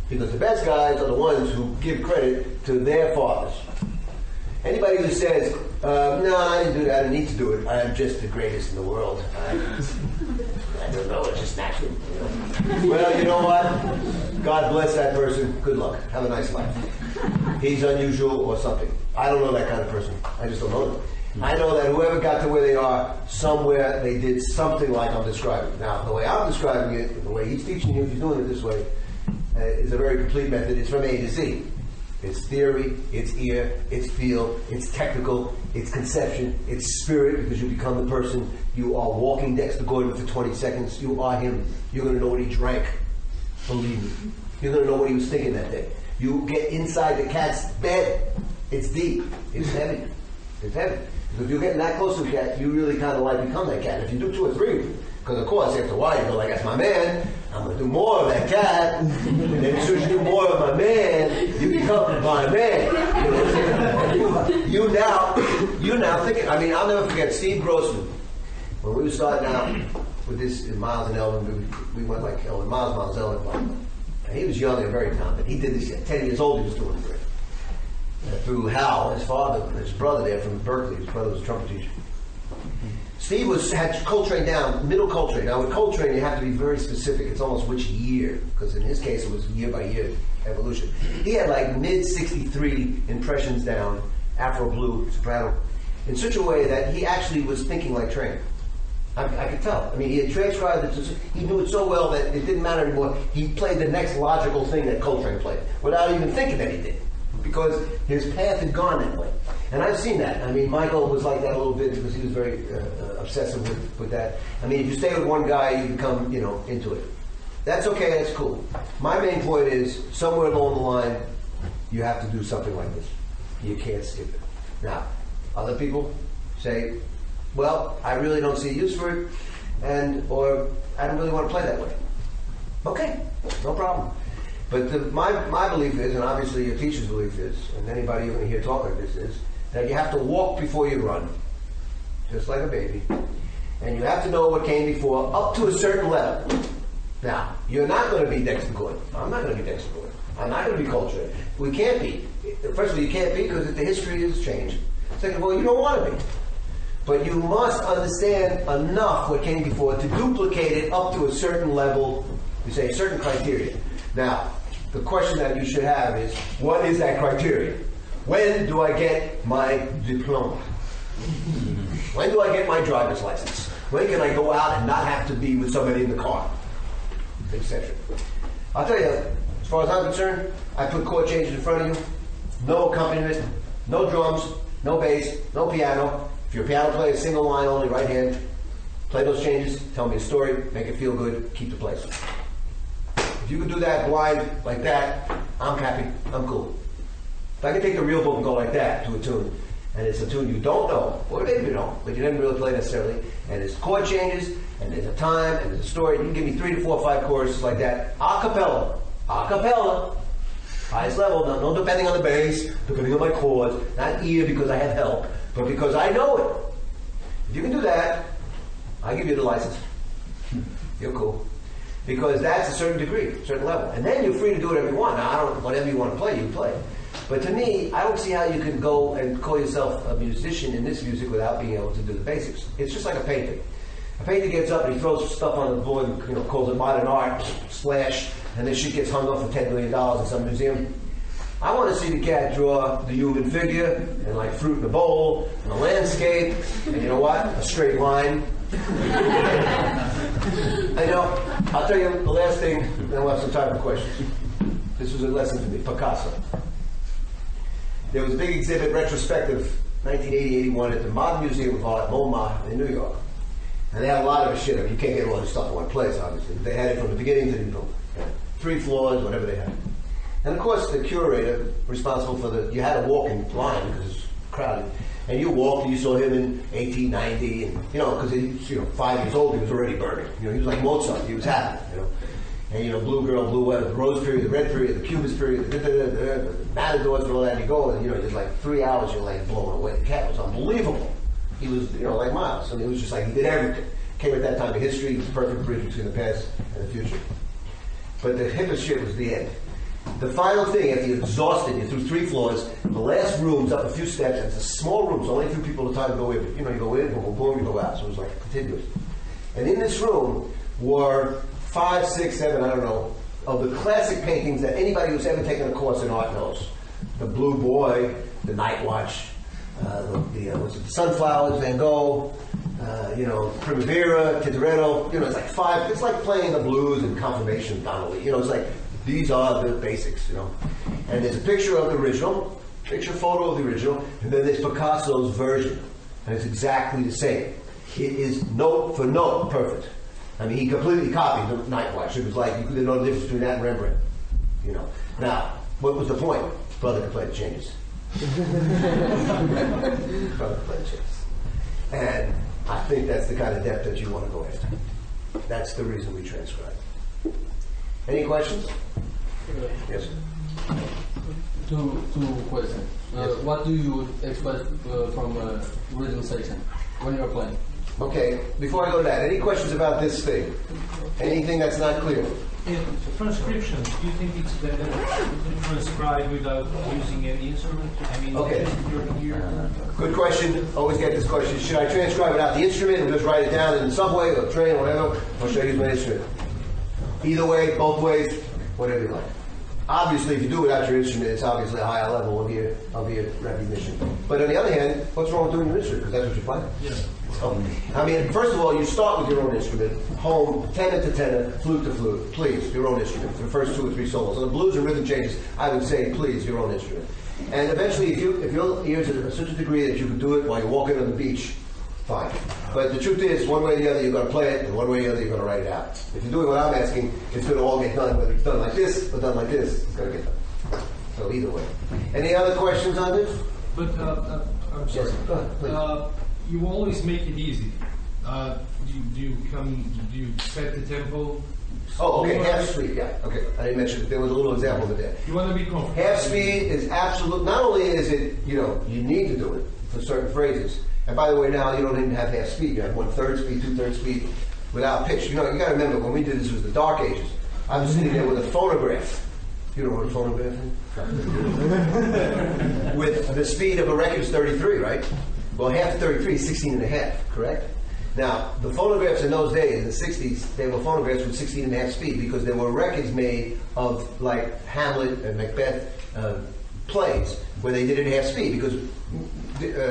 Because the best guys are the ones who give credit to their fathers. Anybody who says, no, I didn't do that, I need to do it, I'm just the greatest in the world. I don't know, it's just natural. Well, you know what? God bless that person. Good luck. Have a nice life. He's unusual or something. I don't know that kind of person. I just don't know them. I know that whoever got to where they are, somewhere they did something like I'm describing. Now, the way I'm describing it, the way he's teaching you, he's doing it this way, is a very complete method. It's from A to Z. It's theory, it's ear, it's feel, it's technical, it's conception, it's spirit, because you become the person. You are walking Dexter Gordon for 20 seconds. You are him. You're going to know what he drank. Believe me. You're going to know what he was thinking that day. You get inside the cat's bed. It's deep. It's heavy. It's heavy. Because if you're getting that close to a cat, you really kind of like become that cat. If you do 2 or 3, because of course after a while you go like, that's my man, I'm going to do more of that cat. And then as soon as you do more of my man, you become my man. You now thinking, I'll never forget Steve Grossman. When we were starting out with this in Miles and Elvin, we went like Miles, Elvin. And he was young and very talented. He did this at 10 years old, he was doing it. Through Hal, his father, his brother there from Berkeley. His brother was a trumpet teacher. Steve had Coltrane down, middle Coltrane. Now with Coltrane, you have to be very specific. It's almost which year, because in his case, it was year by year evolution. He had like mid-63 impressions down, Afro blue, soprano, in such a way that he actually was thinking like Train. I could tell. He had transcribed it. He knew it so well that it didn't matter anymore. He played the next logical thing that Coltrane played, without even thinking that he did. Because his path had gone that way. And I've seen that. Michael was like that a little bit because he was very obsessive with that. If you stay with one guy, you become, into it. That's okay, that's cool. My main point is, somewhere along the line, you have to do something like this. You can't skip it. Now, other people say, well, I really don't see a use for it, or I don't really want to play that way. Okay, no problem. But my belief is, and obviously your teacher's belief is, and anybody you're going to hear talk like this is, that you have to walk before you run, just like a baby. And you have to know what came before up to a certain level. Now, you're not going to be Dexter Gordon. I'm not going to be Dexter Gordon. I'm not going to be cultured. We can't be. First of all, you can't be because the history has changed. Second of all, you don't want to be. But you must understand enough what came before to duplicate it up to a certain level, you say a certain criteria. Now, the question that you should have is, what is that criteria? When do I get my diploma? When do I get my driver's license? When can I go out and not have to be with somebody in the car? Etc. I'll tell you, as far as I'm concerned, I put chord changes in front of you, no accompaniment, no drums, no bass, no piano. If you're a piano player, single line only, right hand, play those changes, tell me a story, make it feel good, keep the place. If you can do that blind, like that, I'm happy, I'm cool. If I can take the real book and go like that to a tune, and it's a tune you don't know, or maybe you don't, but you didn't really play necessarily, and there's chord changes, and there's a time, and there's a story, you can give me 3 to 4 or 5 choruses like that, a cappella, highest level, no depending on the bass, depending on my chords, not ear because I have help, but because I know it. If you can do that, I give you the license. You're cool. Because that's a certain degree, a certain level. And then you're free to do whatever you want. Now, whatever you want to play, you play. But to me, I don't see how you can go and call yourself a musician in this music without being able to do the basics. It's just like a painter. A painter gets up and he throws stuff on the board and calls it modern art, slash, and this shit gets hung up for $10 million in some museum. I want to see the cat draw the human figure and like fruit in a bowl and a landscape and you know what? A straight line. I know. I'll tell you the last thing, then we'll have some time for questions. This was a lesson for me. Picasso. There was a big exhibit, retrospective, 1980-81 at the Modern Museum of Art, MoMA, in New York. And they had a lot of shit. I mean, you can't get all this stuff in one place, obviously. They had it from the beginning to the end. 3 floors, whatever they had. And of course, the curator, responsible for you had to walk in line because it's crowded. And you walked and you saw him in 1890, and because he's 5 years old, he was already burning. He was like Mozart, he was happy, And blue girl, blue weather, the rose period, the red period, the cubist period, the matadors and all that. You go and just like 3 hours, you're like blown away. The cat was unbelievable. He was like Miles. I mean, it was just like he did everything. Came at that time of history. He was a perfect bridge between the past and the future. But the hippest shit was the end. The final thing, after you're exhausted, you're through 3 floors, the last room's up a few steps, and it's a small room, so only a few people at a time go in. You go in, boom, boom, boom, you go out. So it was like continuous. And in this room were 5, 6, 7, I don't know, of the classic paintings that anybody who's ever taken a course in art knows. The Blue Boy, the Night Watch, the Sunflowers, Van Gogh, Primavera, Tintoretto. It's like 5. It's like playing the blues and Confirmation, Donnelly. It's like these are the basics. And there's a picture of the original, photo of the original, and then there's Picasso's version, and it's exactly the same. It is note for note perfect. I mean, he completely copied the Night Watch. It was like you couldn't know the difference between that and Rembrandt. Now, what was the point? Brother could play the changes. Brother could play the changes. And I think that's the kind of depth that you want to go after. That's the reason we transcribe. Any questions? Yes. Two questions. What do you expect from a rhythm section when you're playing? Okay, before I go to that, any questions about this thing? Anything that's not clear? In transcription, do you think it's better to transcribe without using any instrument? I mean, Okay. you're Good question. Always get this question. Should I transcribe without the instrument and just write it down in the subway or train or whatever? Or should I use my instrument? Either way, both ways, whatever you like. Obviously, if you do it without your instrument, it's obviously a higher level of your recognition. But on the other hand, what's wrong with doing your instrument? Because that's what you're playing. Yes. So, I mean, first of all, you start with your own instrument, home, tenor to tenor, flute to flute, please, your own instrument for the first 2 or 3 solos. On the blues and rhythm changes, I would say, please, your own instrument. And eventually, if your ears are such a degree that you can do it while you're walking on the beach, fine. But the truth is, one way or the other, you're going to play it, and one way or the other, you're going to write it out. If you're doing what I'm asking, it's going to all get done, whether it's done like this or done like this, it's going to get done. So either way. Any other questions on this? But I'm sorry. Yes, go ahead, please. You always make it easy. Do you set the tempo? Oh, okay, slower? half speed, yeah, okay. I didn't mention it. There was a little example of it there. You want to be comfortable. Half speed is absolute. Not only is it, you need to do it for certain phrases. And by the way, now you don't even have half speed. You have 1/3 speed, 2/3 speed, without pitch. You got to remember when we did this was the dark ages. I was sitting there with a phonograph. You know what a phonograph is? With the speed of a record is 33, right? Well, half of 33 is 16 and a half, correct? Now, the phonographs in those days, in the 60s, they were phonographs with 16 and a half speed because there were records made of like Hamlet and Macbeth plays where they did it half speed because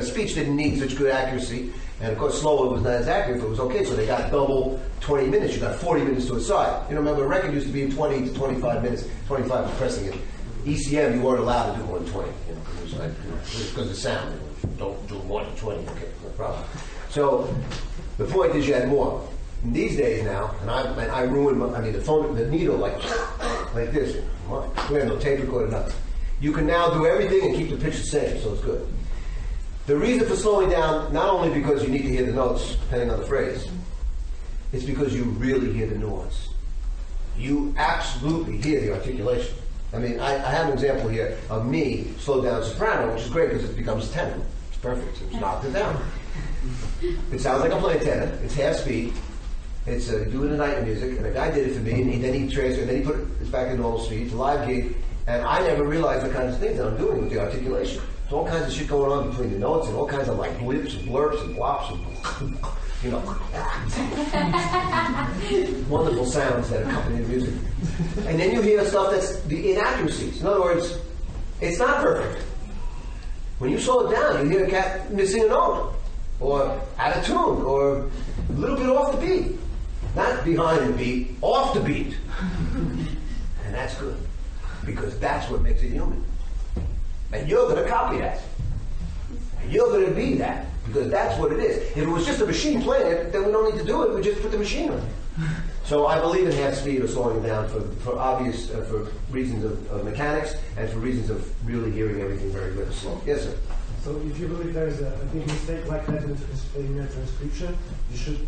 speech didn't need such good accuracy, and of course slower was not as accurate, but it was okay, so they got double 20 minutes, you got 40 minutes to a side. Remember, a record used to be 20 to 25 minutes, 25 was pressing it. ECM, you weren't allowed to do more than 20, because of sound. Don't do more than 20, okay, no problem. So, the point is you had more. In these days now, and I ruined the needle like this. We have no tape recorder, nothing. You can now do everything and keep the pitch the same, so it's good. The reason for slowing down, not only because you need to hear the notes, depending on the phrase, it's because you really hear the nuance. You absolutely hear the articulation. I have an example here of me slow down soprano, which is great because it becomes tenor. It's perfect. It's knocked it down. It sounds like I'm playing tenor. It's half speed. It's doing the night in music, and a guy did it for me, and then he transferred, and then he put it back in normal speed. It's a live gig, and I never realized the kinds of things that I'm doing with the articulation. There's all kinds of shit going on between the notes, and all kinds of like blips and blurps and blops and wonderful sounds that accompany the music. And then you hear stuff that's the inaccuracies. In other words, it's not perfect. When you slow it down, you hear a cat missing a note, or out of tune, or a little bit off the beat. Not behind the beat, off the beat. And that's good, because that's what makes it human. And you're going to copy that. And you're going to be that, because that's what it is. If it was just a machine playing it, then we don't need to do it, we just put the machine on. So I believe in half speed or slowing down for obvious, for reasons of mechanics, and for reasons of really hearing everything very good and slow. Yes, sir? So if you believe there is a big mistake like that in a transcription, you should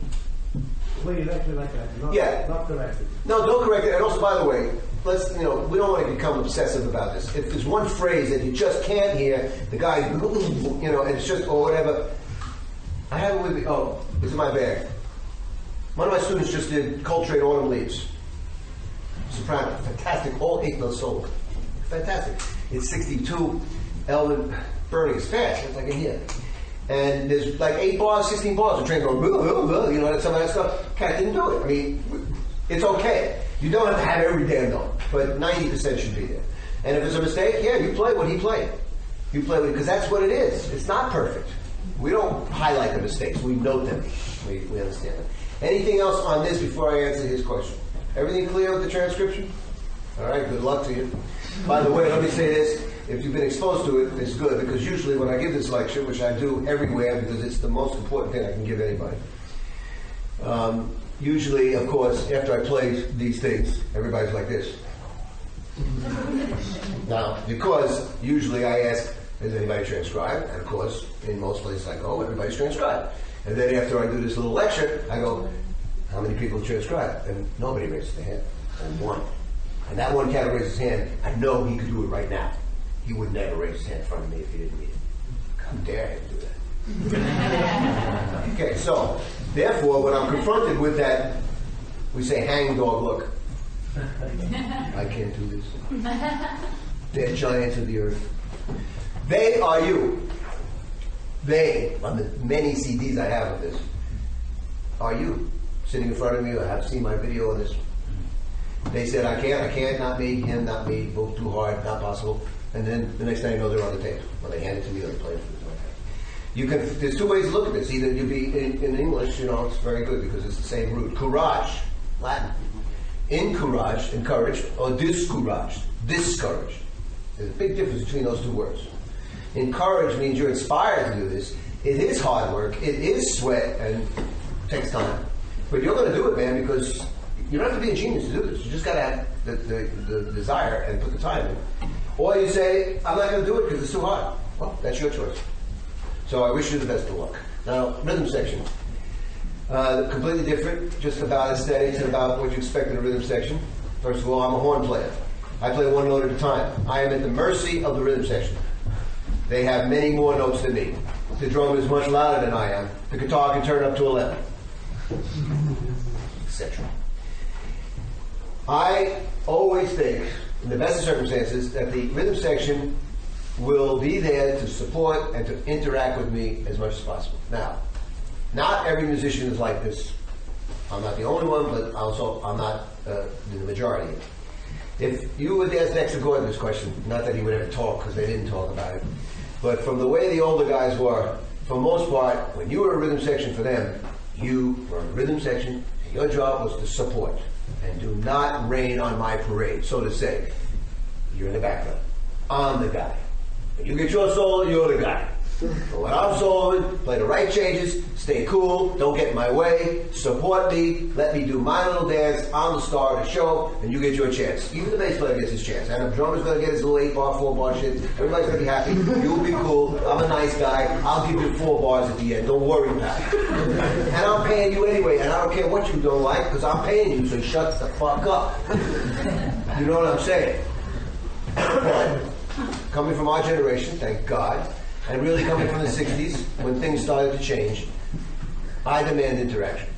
play exactly like that, not correct it. No, don't correct it. And also, by the way, we don't want to become obsessive about this. If there's one phrase that you just can't hear, the guy, and it's just, or whatever. I have it with me. Oh, it's in my bag. One of my students just did Coltrane Autumn Leaves. Soprano. Fantastic. All 8 notes solo. Fantastic. It's 62. Elvin burning is fast. It's like a hit. And there's like 8 bars, 16 bars. The train going, some of that stuff. Cat didn't do it. It's okay. You don't have to have every damn note, but 90% should be there. And if it's a mistake, you play what he played. You play because that's what it is. It's not perfect. We don't highlight the mistakes. We note them. We understand them. Anything else on this before I answer his question? Everything clear with the transcription? All right, good luck to you. By the way, let me say this. If you've been exposed to it, it's good, because usually when I give this lecture, which I do everywhere because it's the most important thing I can give anybody, usually, of course, after I play these things, everybody's like this. Now, because usually I ask, is anybody transcribed? And of course, in most places I go, everybody's transcribed. And then after I do this little lecture, I go, how many people transcribed? And nobody raises their hand. And one. And that one cat raised his hand. I know he could do it right now. He would never raise his hand in front of me if he didn't need it. How dare him do that? Okay, so, therefore, when I'm confronted with that, we say hangdog look. I can't do this. They're giants of the earth. They are you. They, on the many CDs I have of this, are you. Sitting in front of me, I have seen my video on this. They said, I can't, not me, him, not me, both too hard, not possible. And then the next thing I know, they're on the tape. When they hand it to me, they play it. There's 2 ways to look at this. Either you be in English, it's very good because it's the same root. Courage, Latin. Encouraged, or discouraged, discouraged. There's a big difference between those 2 words. Encouraged means you're inspired to do this. It is hard work. It is sweat and takes time. But you're going to do it, man, because you don't have to be a genius to do this. You just got to have the desire and put the time in. Or you say, I'm not going to do it because it's too hard. Well, that's your choice. So I wish you the best of luck. Now, rhythm section. Completely different, just about aesthetics and about what you expect in a rhythm section. First of all, I'm a horn player. I play one note at a time. I am at the mercy of the rhythm section. They have many more notes than me. The drum is much louder than I am. The guitar can turn up to 11, etc. I always think, in the best of circumstances, that the rhythm section will be there to support and to interact with me as much as possible. Now, not every musician is like this. I'm not the only one, but also I'm not the majority. If you would ask next to Gordon this question, not that he would ever talk, because they didn't talk about it, but from the way the older guys were, for the most part, when you were a rhythm section for them, you were a rhythm section, and your job was to support. And do not rain on my parade, so to say. You're in the background. I'm the guy. When you get your solo, you're the guy. But when I'm soloing, play the right changes, stay cool, don't get in my way, support me, let me do my little dance, I'm the star of the show, and you get your chance. Even the bass player gets his chance. And the drummer's going to get his little 8-bar, 4-bar shit. Everybody's going to be happy. You'll be cool. I'm a nice guy. I'll give you 4 bars at the end. Don't worry about it. And I'm paying you anyway, and I don't care what you don't like, because I'm paying you, so shut the fuck up. You know what I'm saying? But coming from our generation, thank God, and really coming from the 60s, when things started to change, I demand interaction.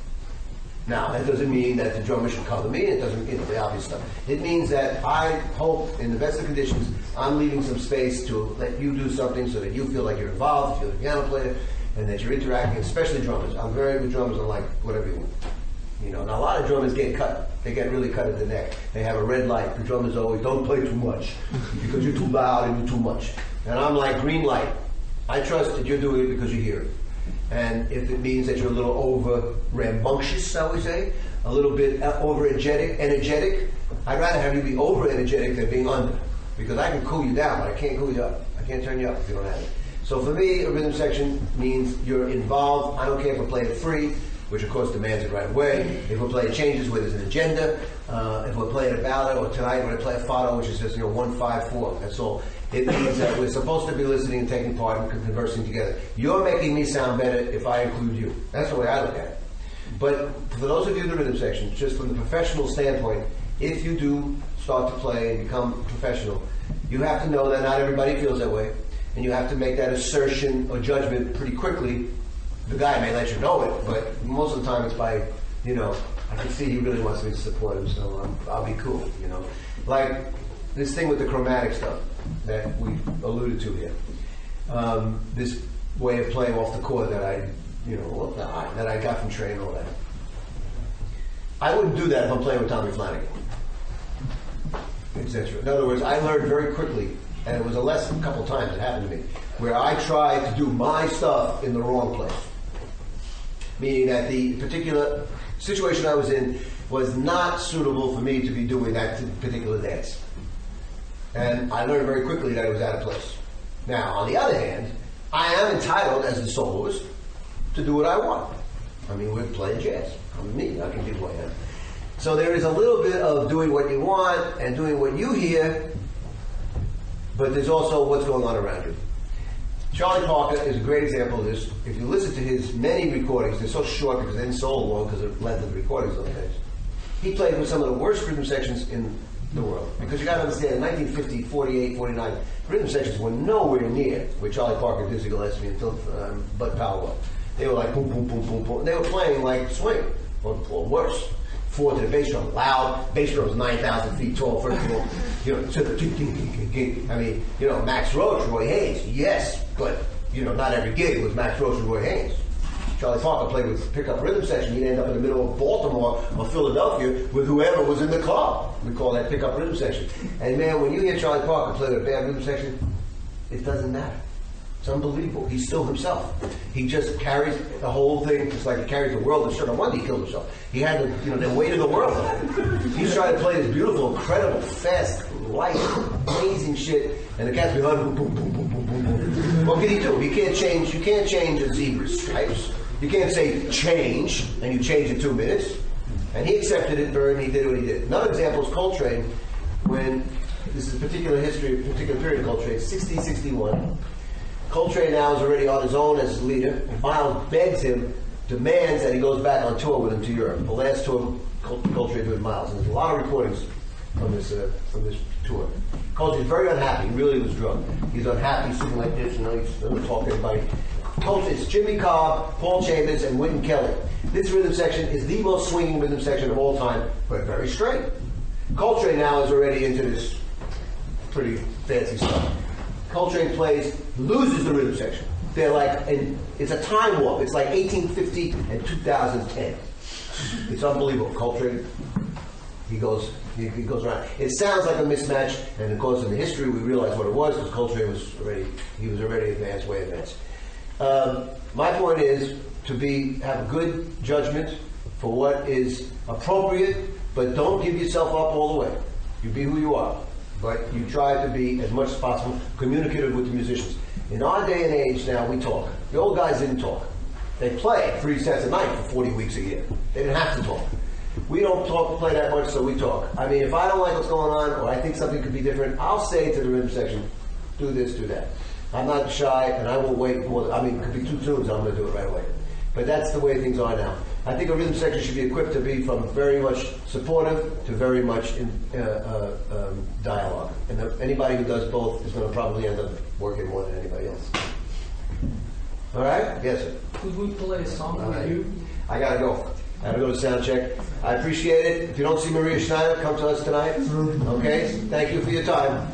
Now, that doesn't mean that the drummer should cover me, it doesn't, the obvious stuff. It means that I hope, in the best of conditions, I'm leaving some space to let you do something so that you feel like you're involved, if you're the piano player, and that you're interacting, especially drummers. I'm very good drummers, I'm like, whatever you want. You know, now a lot of drummers get cut. They get really cut at the neck. They have a red light. The drummers always, don't play too much, because you're too loud and you're too much. And I'm like, green light. I trust that you're doing it because you hear it. And if it means that you're a little over rambunctious, I would say, a little bit over energetic, I'd rather have you be over energetic than being under. Because I can cool you down, but I can't cool you up. I can't turn you up if you don't have it. So for me, a rhythm section means you're involved. I don't care if we're playing it free, which of course demands it right away. If we're playing changes where there's an agenda, if we're playing a ballad, or tonight we're going to play a fado, which is just 1-5-4. That's all. It means that we're supposed to be listening and taking part and conversing together. You're making me sound better if I include you. That's the way I look at it. But for those of you in the rhythm section, just from the professional standpoint, if you do start to play and become professional, you have to know that not everybody feels that way, and you have to make that assertion or judgment pretty quickly. The guy may let you know it, but most of the time it's by, I can see he really wants me to support him, so I'll be cool, Like this thing with the chromatic stuff that we alluded to here. This way of playing off the chord that that I got from Trey and all that. I wouldn't do that if I'm playing with Tommy Flanagan, etc. In other words, I learned very quickly, and it was a lesson a couple times it happened to me, where I tried to do my stuff in the wrong place. Meaning that the particular situation I was in was not suitable for me to be doing that particular dance. And I learned very quickly that it was out of place. Now, on the other hand, I am entitled as the soloist to do what I want. I mean, we're playing jazz. I'm me. I can do what I am. So there is a little bit of doing what you want and doing what you hear, but there's also what's going on around you. Charlie Parker is a great example of this. If you listen to his many recordings, they're so short because they're so long because of the length of the recordings those days. He played with some of the worst rhythm sections in the world. Because you got to understand, in 1950, 48, 49, rhythm sections were nowhere near where Charlie Parker, Dizzy Gillespie, and Bud Powell were. They were like boom, boom, boom, boom, boom. They were playing like swing, or worse. 4 to the bass drum, loud. Bass drum's 9,000 feet tall, first of all. Max Roach, Roy Haynes, yes, but not every gig was Max Roach and Roy Haynes. Charlie Parker played with pickup rhythm section. He'd end up in the middle of Baltimore or Philadelphia with whoever was in the club. We call that pickup rhythm section. And man, when you hear Charlie Parker play with a bad rhythm section, it doesn't matter. It's unbelievable. He's still himself. He just carries the whole thing, just like he carries the world. And sure, no wonder he killed himself. He had the weight of the world. He's trying to play this beautiful, incredible, fast, light, amazing shit, and the cat's behind him, boom, boom, boom, boom, boom, boom. What can he do? You can't change a zebra's stripes. You can't say change, and you change in 2 minutes. And he accepted it, and he did what he did. Another example is Coltrane, when this is a particular period of Coltrane, 60, 61. Coltrane now is already on his own as his leader. Miles begs him demands that he goes back on tour with him to Europe. The last tour, Coltrane did Miles, and there's a lot of recordings from this tour. Coltrane's very unhappy. He really was drunk. He's unhappy, sitting like this, you know, he's doesn't talk to anybody. Coltrane, it's Jimmy Cobb, Paul Chambers, and Wynton Kelly. This rhythm section is the most swinging rhythm section of all time, but very straight. Coltrane now is already into this pretty fancy stuff. Coltrane plays, loses the rhythm section. They're like, it's a time warp. It's like 1850 and 2010. It's unbelievable. Coltrane, he goes around. It sounds like a mismatch, and of course in the history we realize what it was, because Coltrane was already advanced, way advanced. My point is to have good judgment for what is appropriate, but don't give yourself up all the way. You be who you are, but you try to be, as much as possible, communicative with the musicians. In our day and age now, we talk. The old guys didn't talk. They play 3 sets a night for 40 weeks a year. They didn't have to talk. We don't play that much, so we talk. I mean, if I don't like what's going on, or I think something could be different, I'll say to the rhythm section, do this, do that. I'm not shy, and I won't wait more. It could be 2 tunes, I'm going to do it right away. But that's the way things are now. I think a rhythm section should be equipped to be from very much supportive to very much dialogue. And anybody who does both is going to probably end up working more than anybody else. All right? Yes, sir. Could we play a song with you? I got to go. I have to go to sound check. I appreciate it. If you don't see Maria Schneider, come to us tonight. Okay? Thank you for your time.